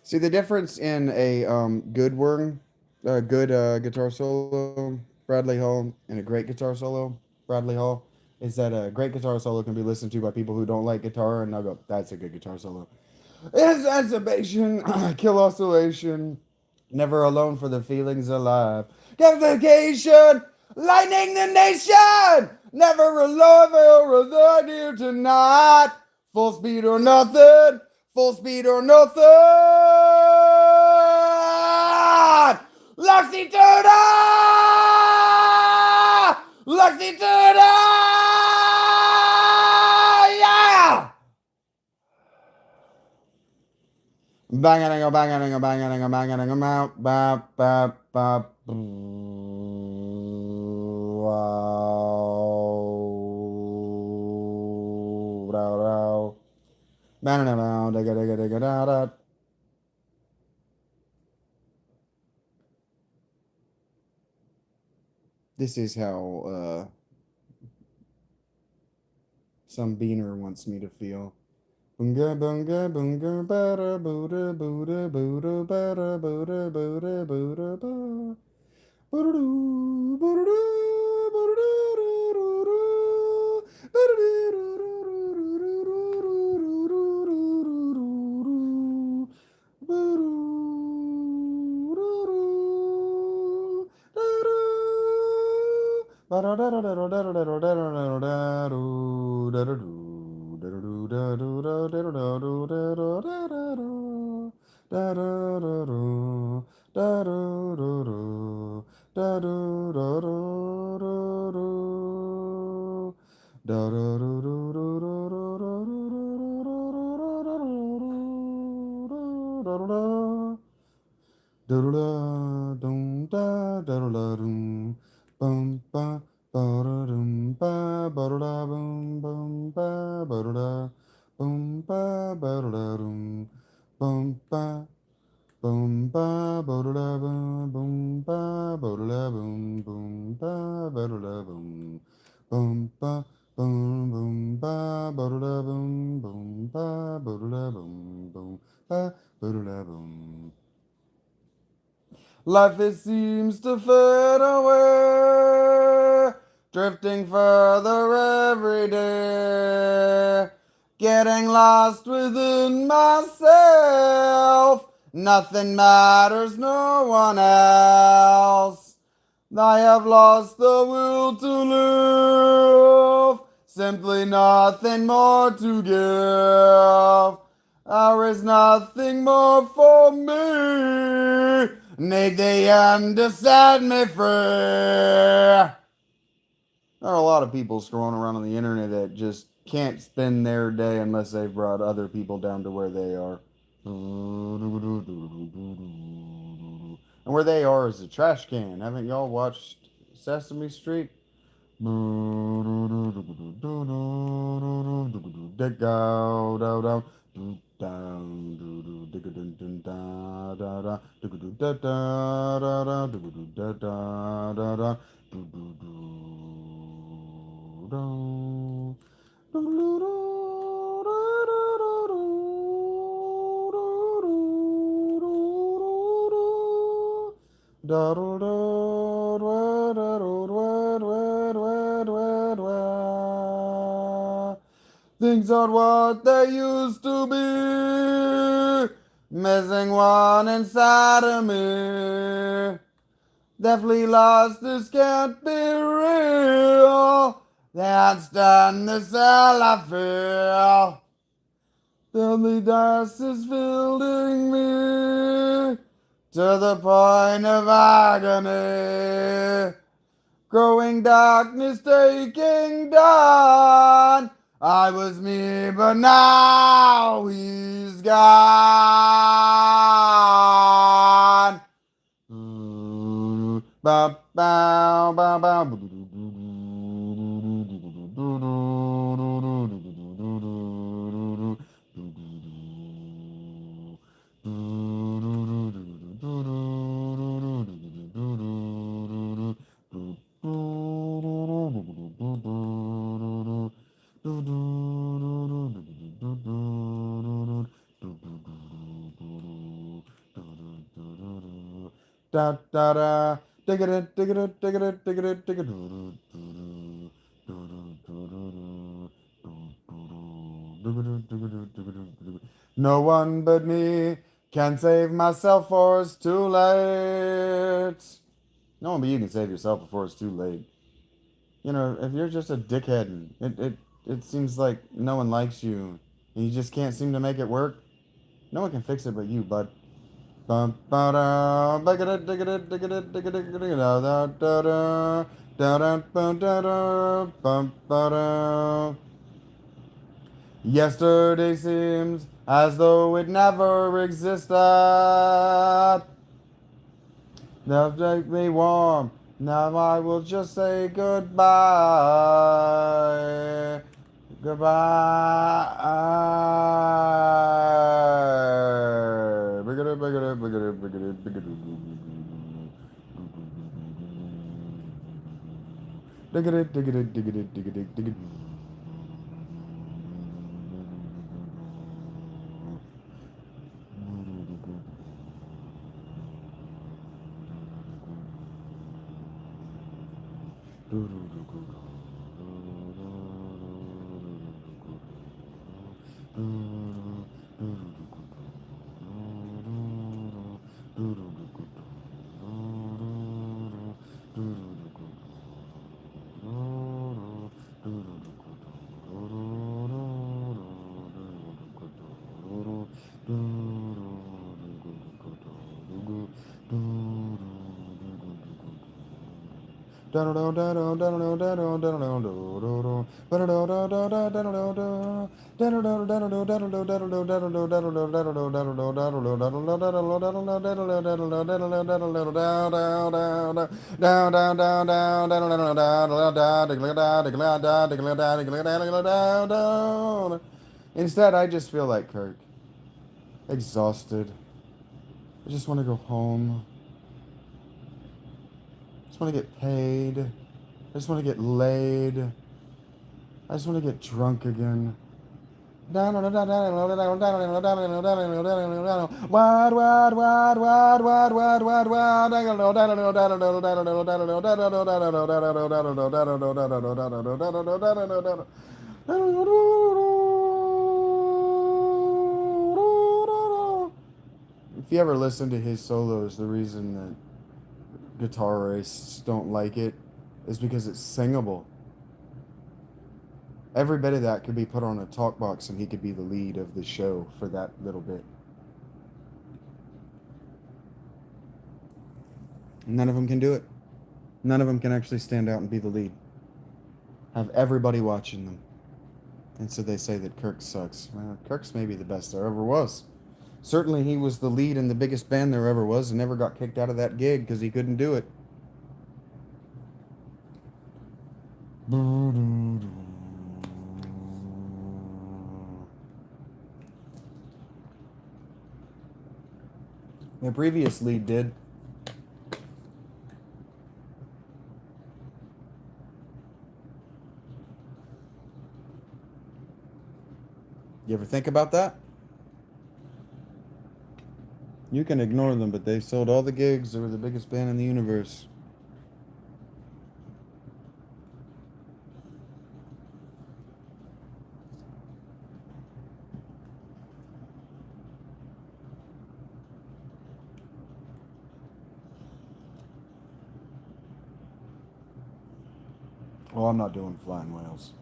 See the difference in a good worm, a good guitar solo, Bradley Hall, and a great guitar solo, Bradley Hall, is that a great guitar solo can be listened to by people who don't like guitar, and they'll go, "That's a good guitar solo." Exacerbation, kill oscillation, never alone for the feelings alive. Vacation, lightning the nation, never alone for the dear tonight. Full speed or nothing, full speed or nothing. Loxy Turner! Loxy Turner! Yeah! Banging a banging a banging a banging a mouth, bap, bap, bap. Wow. This is how some beaner wants me to feel. Bunga bunga bunga bada buda buda buda bada buda buda buda ba. Boo-doo, boo-doo, boo-doo, boo-doo, bum ba ba dum ba ba da bum bum ba ba da bum ba ba da dum bum ba bum ba ba da bum ba ba da bum bum ba ba da bum bum ba bum bum ba ba da bum bum ba ba da bum bum ba ba da bum. Life it seems to fade away, drifting further every day. getting lost within myself. Nothing matters, no one else. I have lost the will to live, simply nothing more to give. There is nothing more for me. Need the end to set me free. There are a lot of people scrolling around on the internet that just can't spend their day unless they've brought other people down to where they are. And where they are is a trash can. Haven't y'all watched Sesame Street? Things aren't what they used to be. Missing one inside of me. Definitely lost, this can't be real. That's done, this all I feel. Deadly dust is filling me to the point of agony. Growing darkness taking dawn. I was me, but now he's gone. Ba ba ba ba. Da da da, dig it, dig it, dig it, dig it, dig it. No one but me can save myself, for it's too late. No one but you can save yourself before it's too late. You know, if you're just a dickhead and it seems like no one likes you and you just can't seem to make it work, no one can fix it but you, bud. Bum ba da, ba da da da da da da da da da da da da da da da bum ba da. Yesterday seems as though it never existed. Now take me warm. Now I will just say goodbye. Goodbye. Instead, I just feel like Kirk, exhausted. I just want to go home. I just want to get paid. I just want to get laid. I just want to get drunk again. If you ever listen to his solos, the reason that guitarists don't like it is because it's singable. Every bit of that could be put on a talk box and he could be the lead of the show for that little bit. None of them can do it. None of them can actually stand out and be the lead. Have everybody watching them. And so they say that Kirk sucks. Well, Kirk's maybe the best there ever was. Certainly he was the lead in the biggest band there ever was and never got kicked out of that gig because he couldn't do it. The previous lead did. You ever think about that? You can ignore them, but they sold all the gigs. They were the biggest band in the universe. Oh, I'm not doing Flying Whales.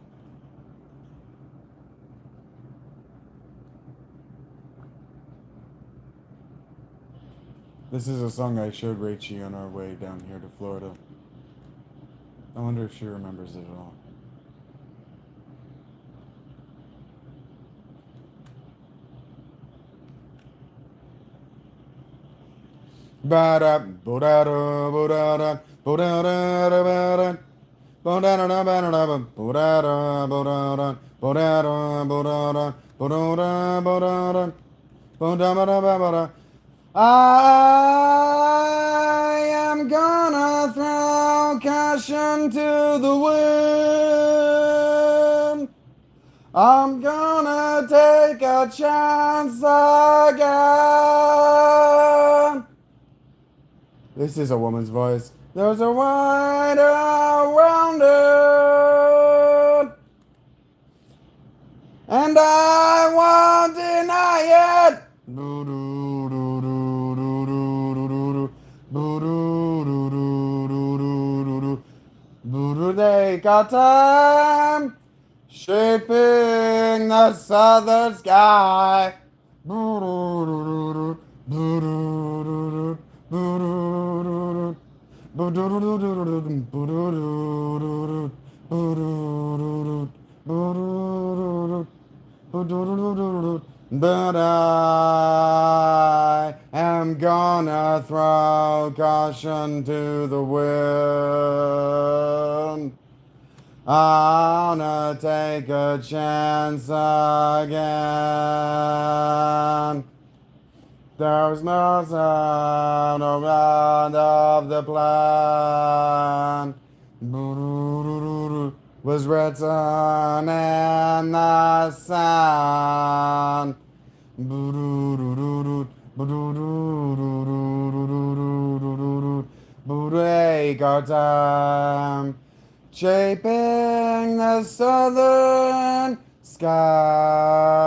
This is a song I showed Rachie on our way down here to Florida. I wonder if she remembers it at all. Ba-da, bo-da-da, bo-da-da, bo-da-da, ba-da. Bo-da-da, ba-da-da, bo-da-da, bo-da-da, bo-da-da, bo-da-da, bo-da-da, bo-da-da, bo-da-da, ba-da. I am gonna throw caution to the wind. I'm gonna take a chance again. This is a woman's voice. There's a wide around it, and I won't deny it. They got time shaping the southern sky. But I am gonna throw caution to the wind. I'm gonna take a chance again. There's no sound around of the plan. Was written in the sand. Take our time shaping the southern sky.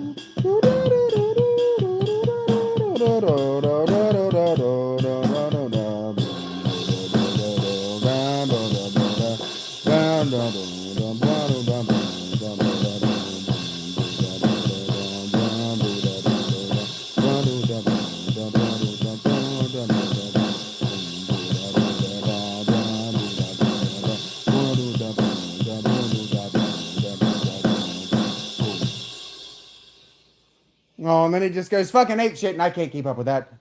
and it just goes fucking ape shit, and I can't keep up with that.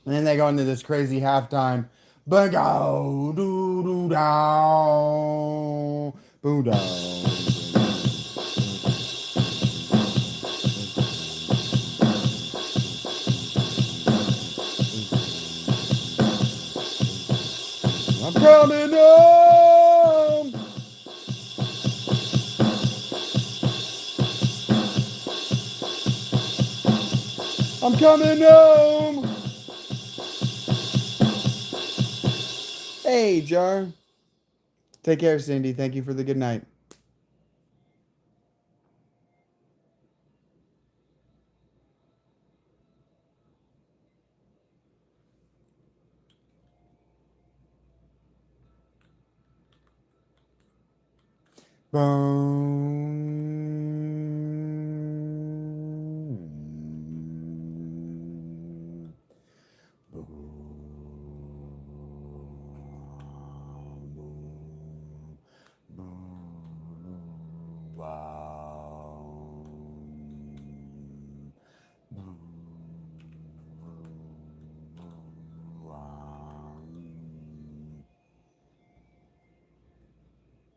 And then they go into this crazy halftime. Go doo doo down, boo down. I'm coming home. I'm coming home. Hey, Jar. Take care, Cindy. Thank you for the good night. Boom.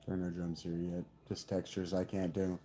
There are no drums here yet. Just textures I can't do.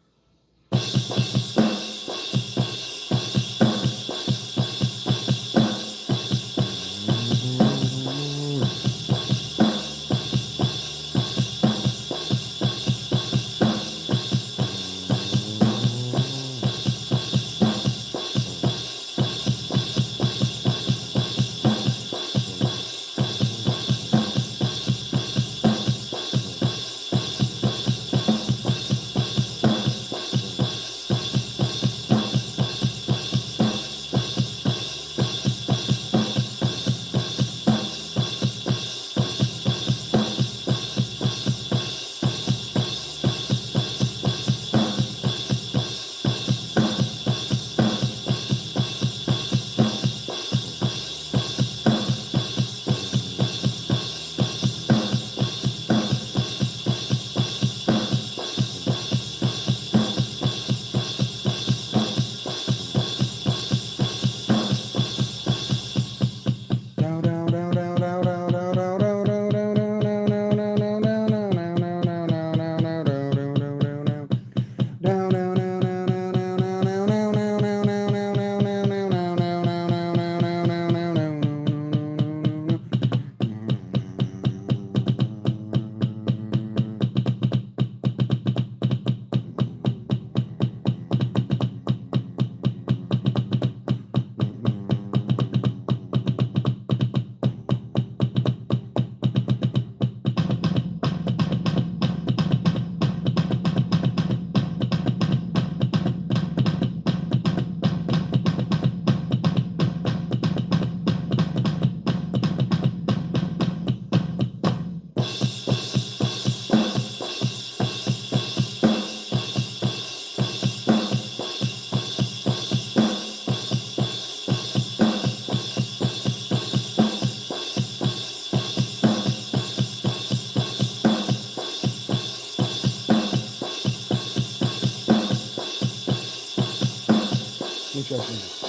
Interesting.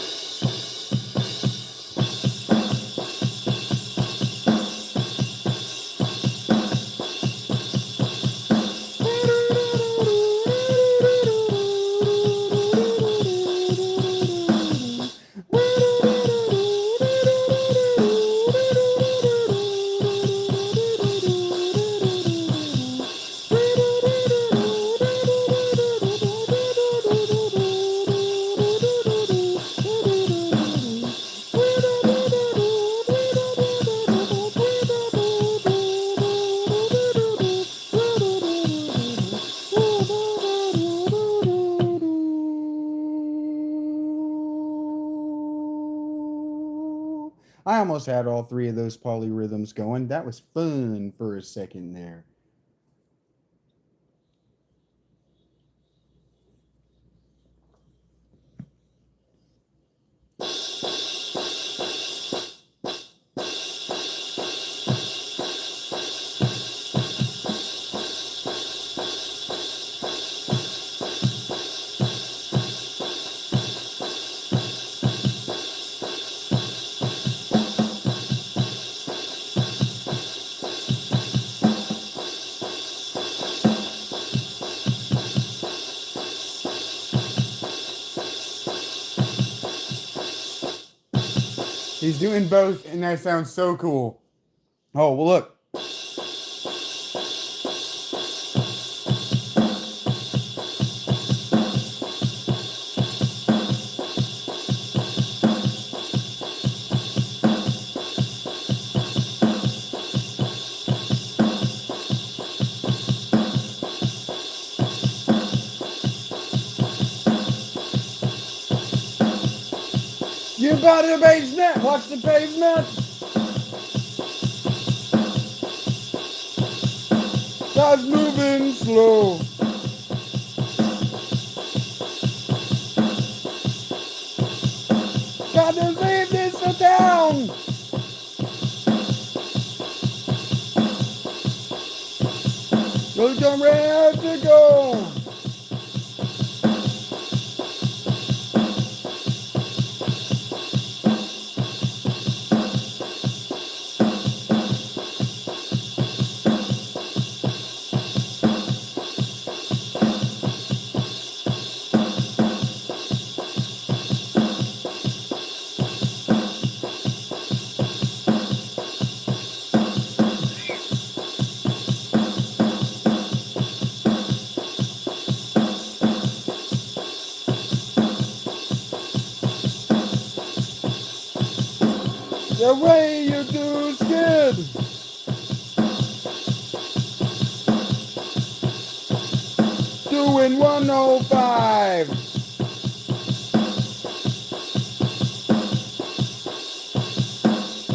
almost had all three of those polyrhythms going. That was fun for a second there. He's doing both, and that sounds so cool. Oh, well, look. You bought the basement. Watch the pavement. God's moving slow. Gotta leave this town. Don't come ready to go. The way you do skid. Doing 105.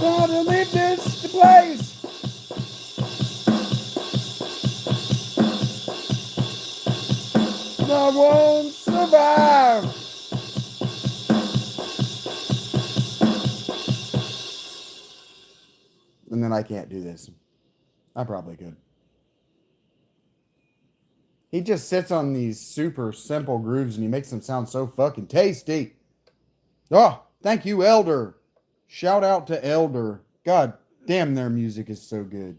Gotta leave this place. I won't survive. And then I can't do this. I probably could. He just sits on these super simple grooves and he makes them sound so fucking tasty. Oh, thank you, Elder. Shout out to Elder. God damn, their music is so good.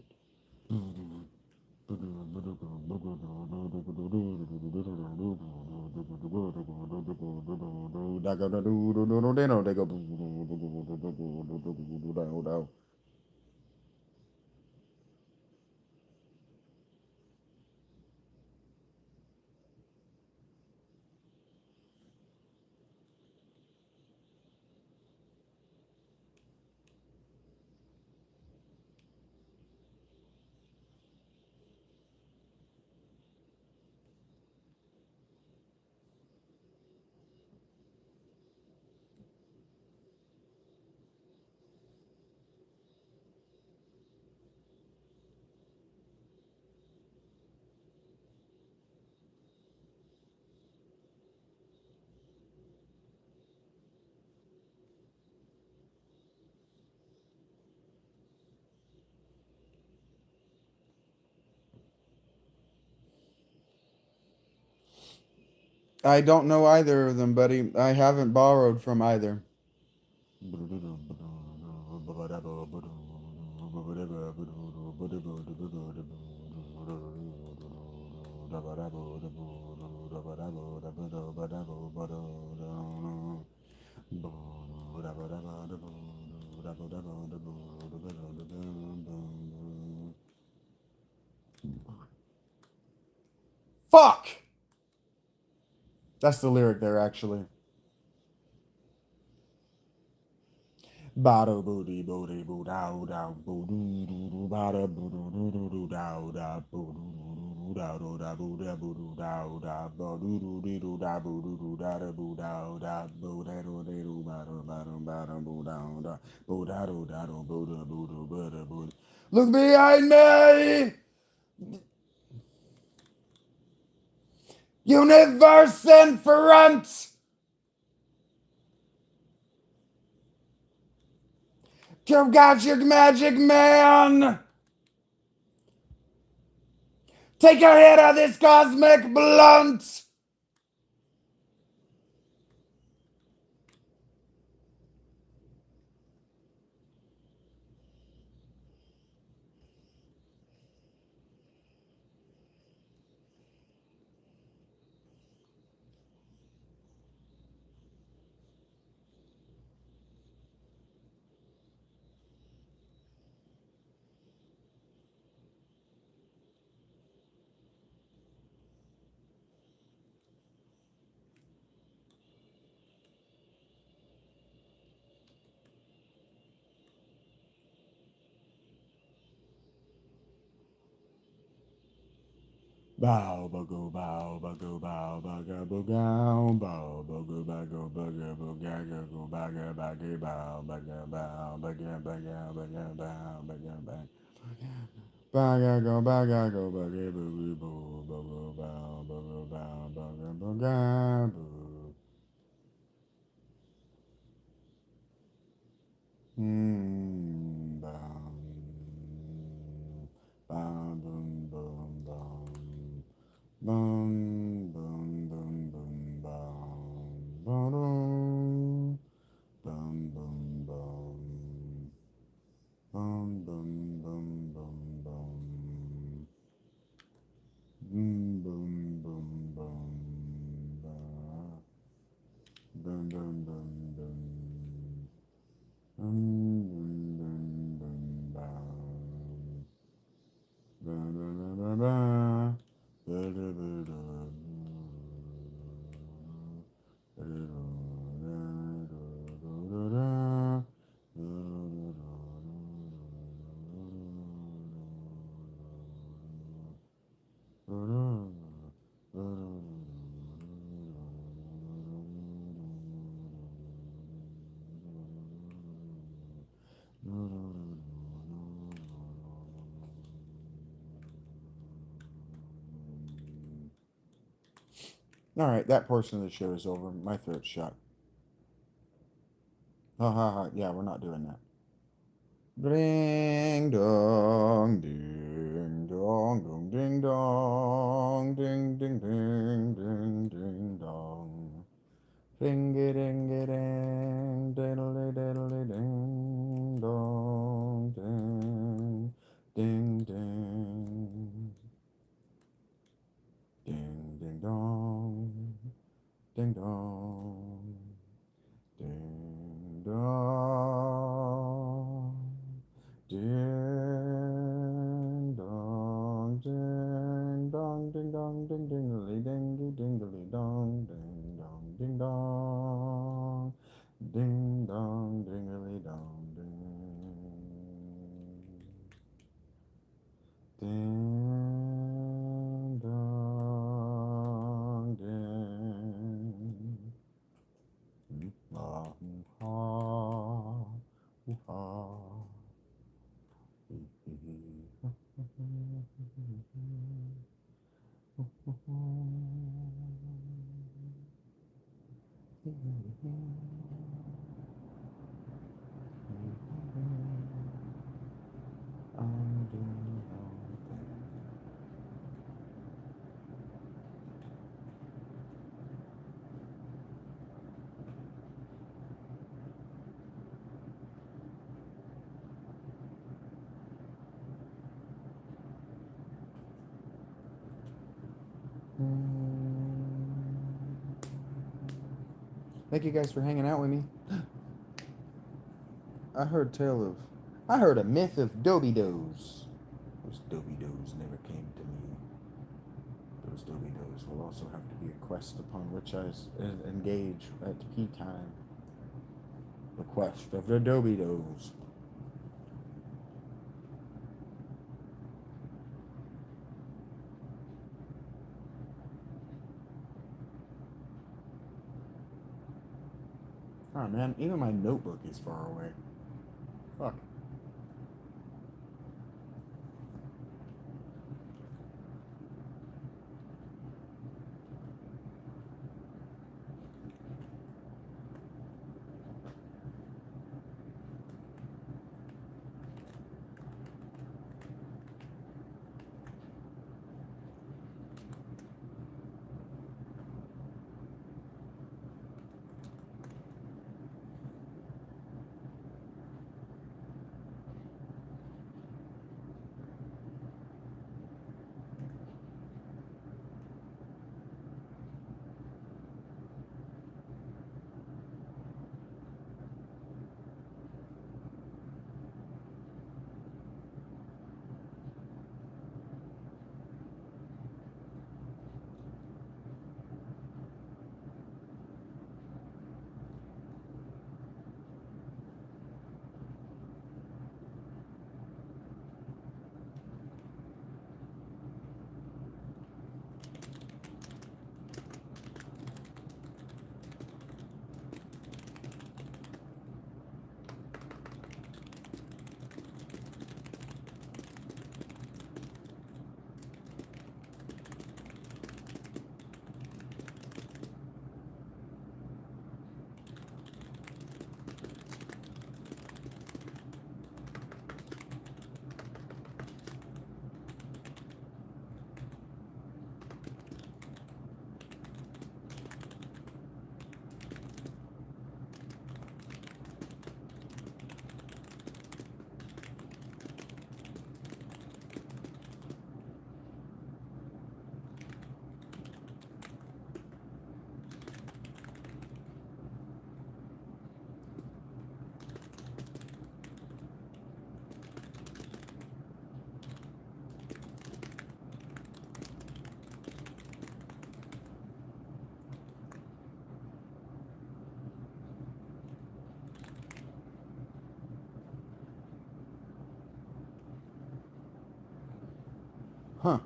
I don't know either of them, buddy. I haven't borrowed from either. Fuck! That's the lyric there, actually. Bada booty booty boo dow dow boo doo doo doo bada boo doo doo doo doo dow dow boo doo doo doo Look behind me! Universe in front! You got your magic man! Take a hit of this cosmic blunt! Bow, bago, bow, bago, bow, baga, bow, bow, bago, bago, baga, boga, go, baga, baga, bow, baga, bow, baga, baga, baga, bow, baga, baga. Baga, go, baga, go, baga, boogie, boo, bago, bow, bago, bow, baga, boga, boo. Bam. Bam, boom, boom, bam. Bum bum bum bum bum bum bum bum bum bum bum bum bum bum bum bum bum bum bum bum All right, that portion of the show is over. My throat's shut. Ha ha ha. Yeah, we're not doing that. Ding dong, ding dong, dong, ding dong, ding ding ding ding ding dong. Ding ding ding, diddly diddly ding dong, ding ding ding, ding ding dong, ding dong, ding dong. Ding dong, ding dong, ding dong, ding dingly, dingy dingly dong, ding dong, ding dong, ding dong, dingly dong, ding dong, ding. Ah, ha, ha. Thank you guys for hanging out with me. I heard a myth of Dobie Does. Those Dobie Does never came to me. Those Dobie Does will also have to be a quest upon which I engage at tea time. The quest of the Dobie Does. Oh man, even my notebook is far away. Fuck. Huh.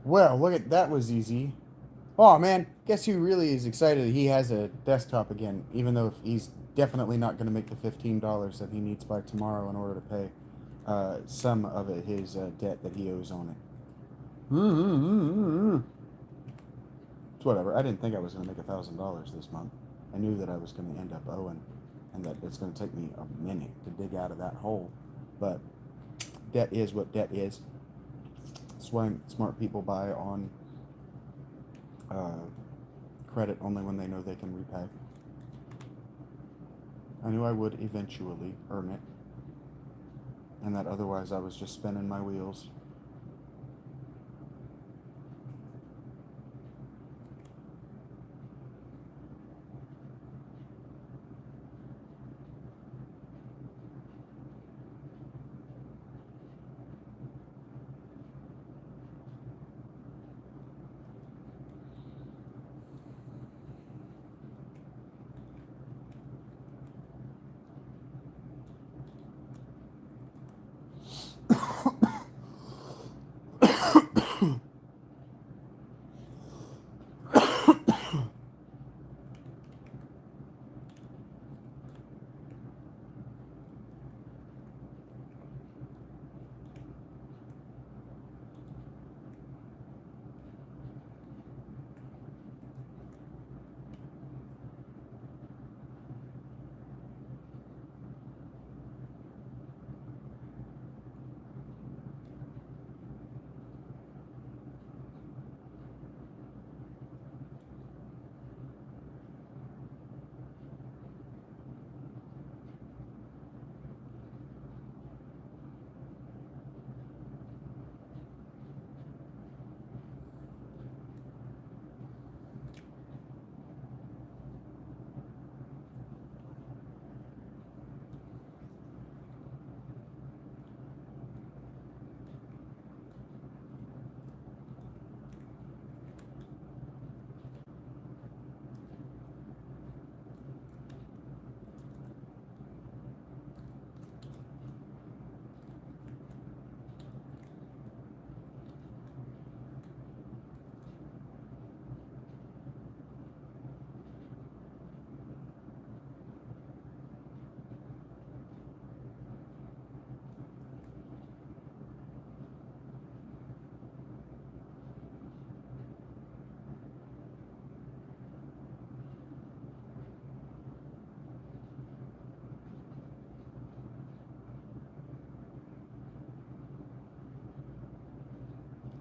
Well, look at that was easy. Oh man, guess who really is excited he has a desktop again, even though he's definitely not going to make the $15 that he needs by tomorrow in order to pay some of his debt that he owes on it. It's whatever. I didn't think I was going to make $1,000 this month. I knew that I was going to end up owing, and that it's going to take me a minute to dig out of that hole. But debt is what debt is. That's why smart people buy on credit only when they know they can repay. I knew I would eventually earn it, and that otherwise I was just spinning my wheels.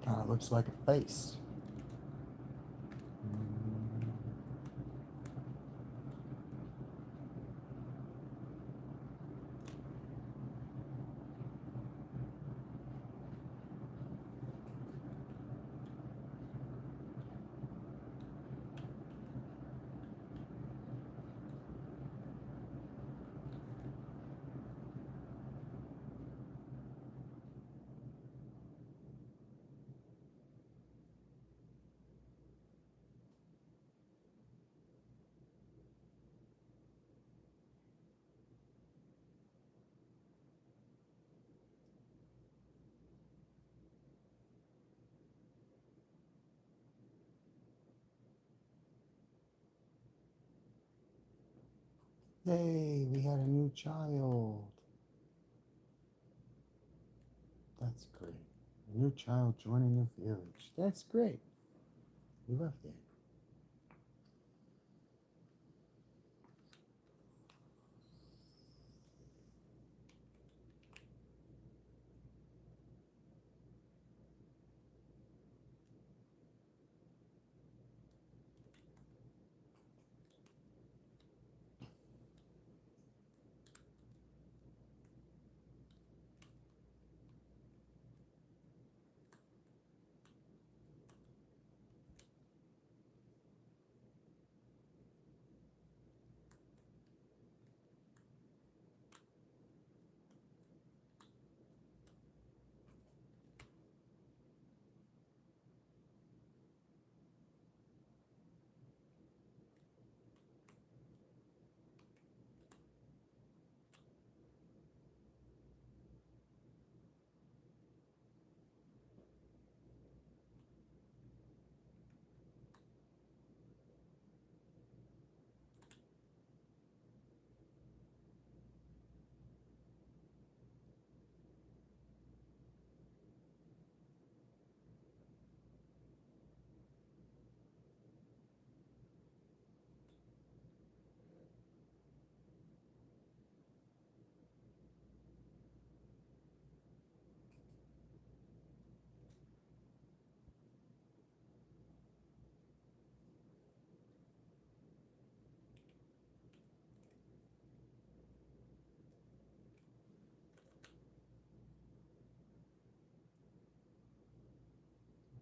Kind of looks like a face. Yay, we had a new child. That's great. A new child joining the village. That's great. We love that.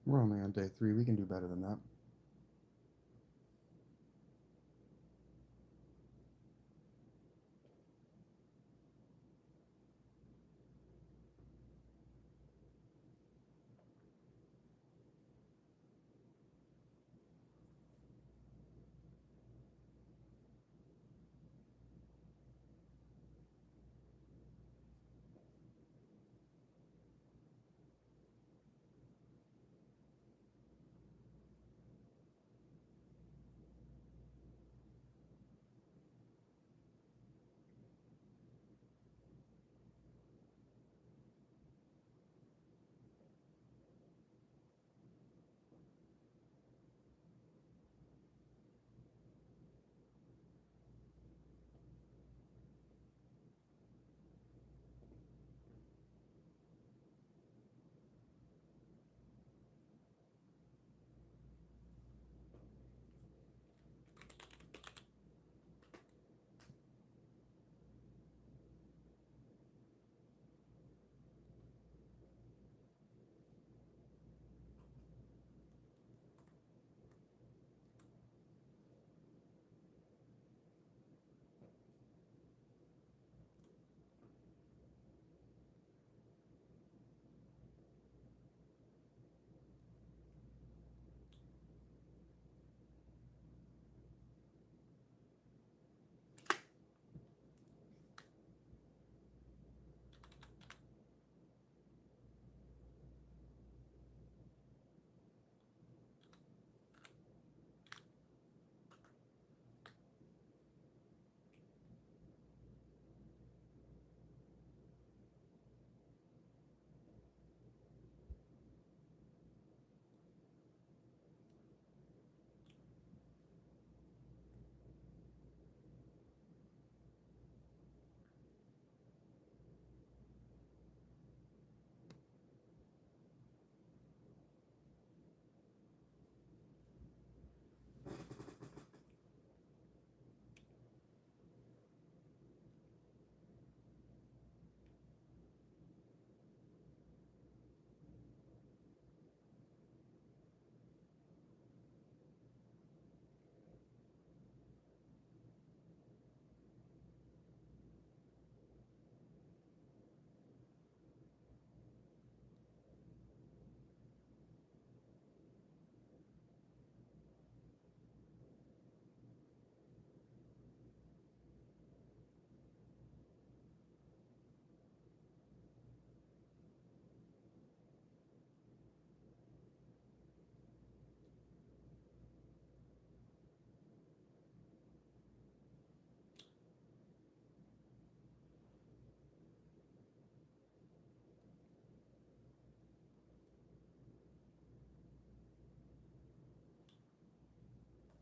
We're only on day 3. We can do better than that.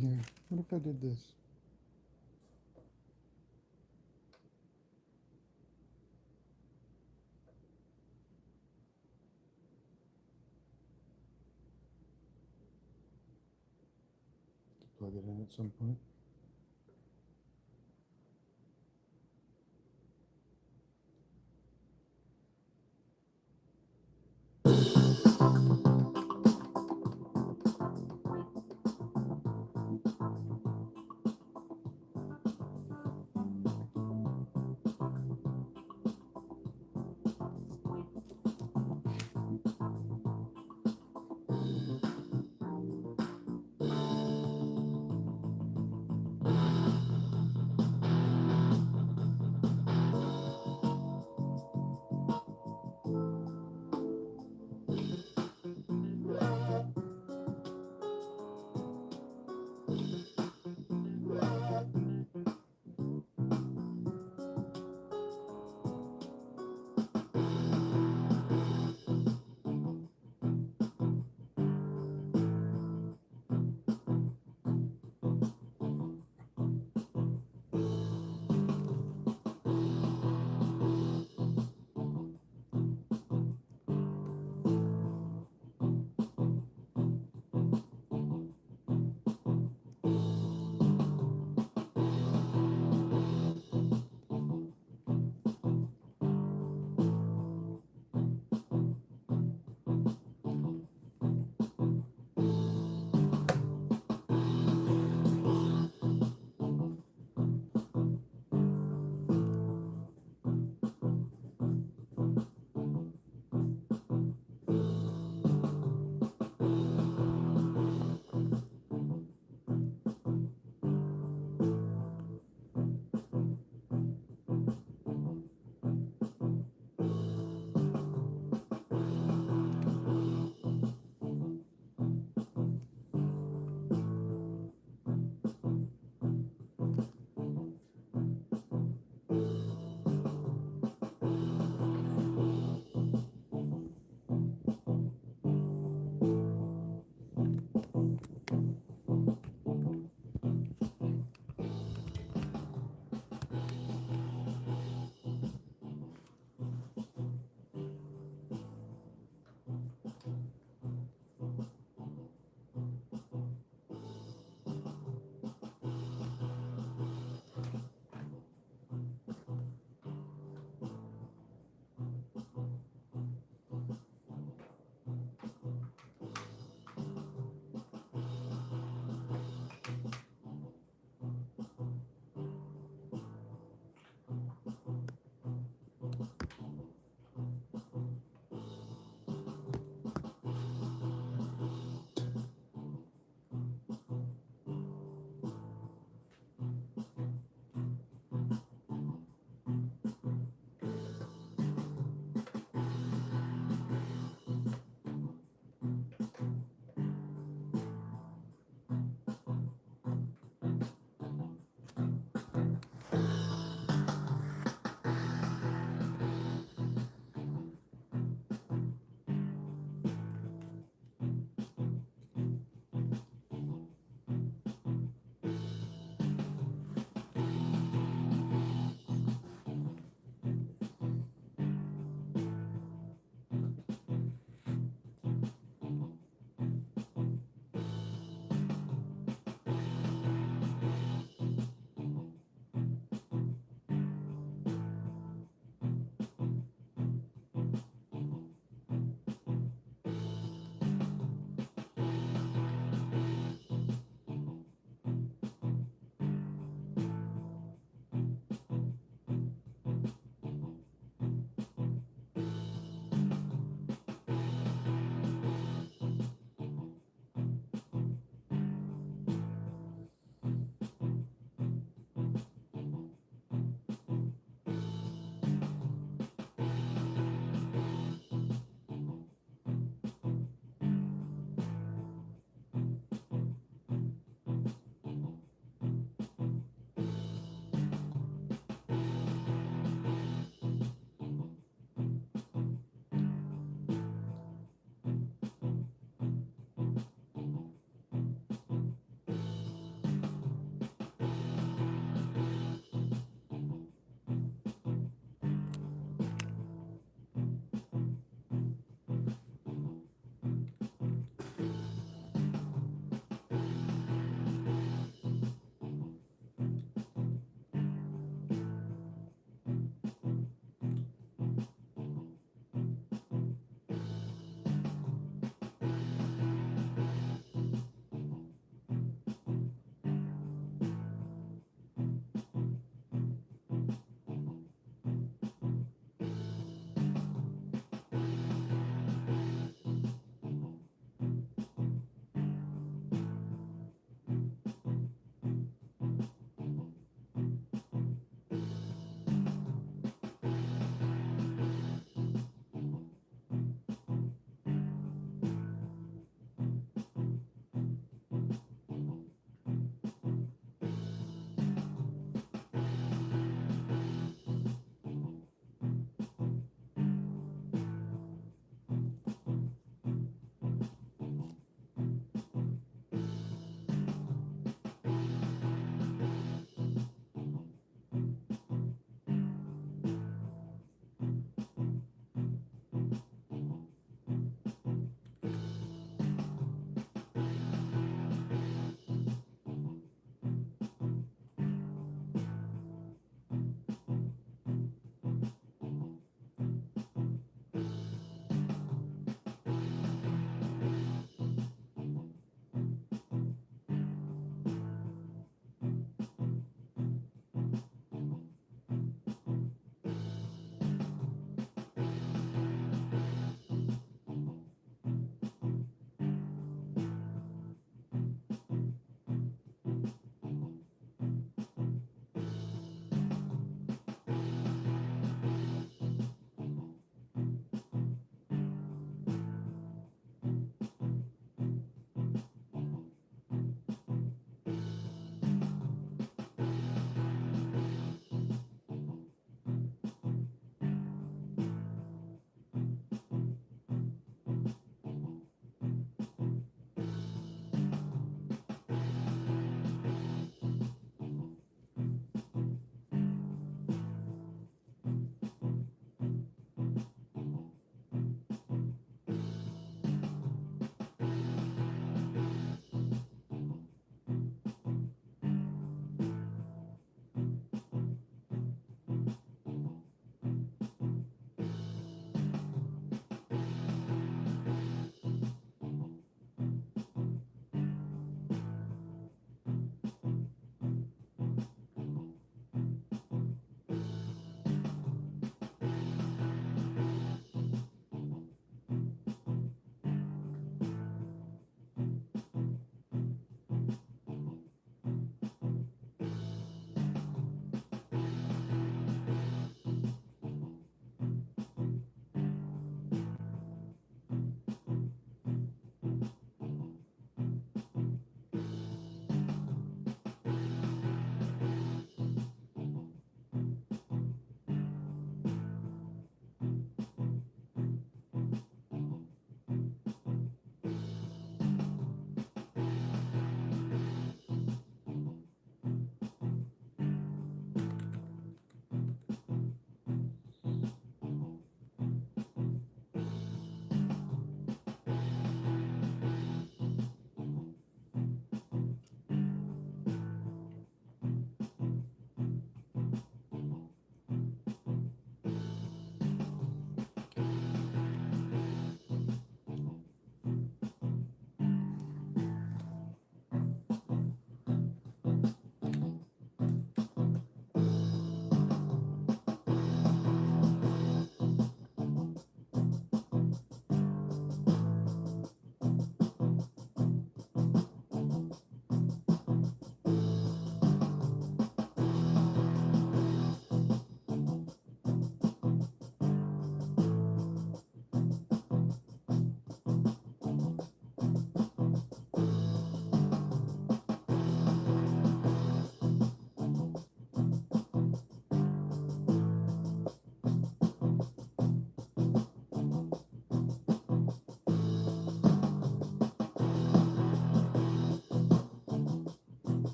Here, what if I did this? Plug it in at some point.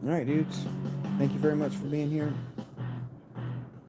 All right, dudes. Thank you very much for being here.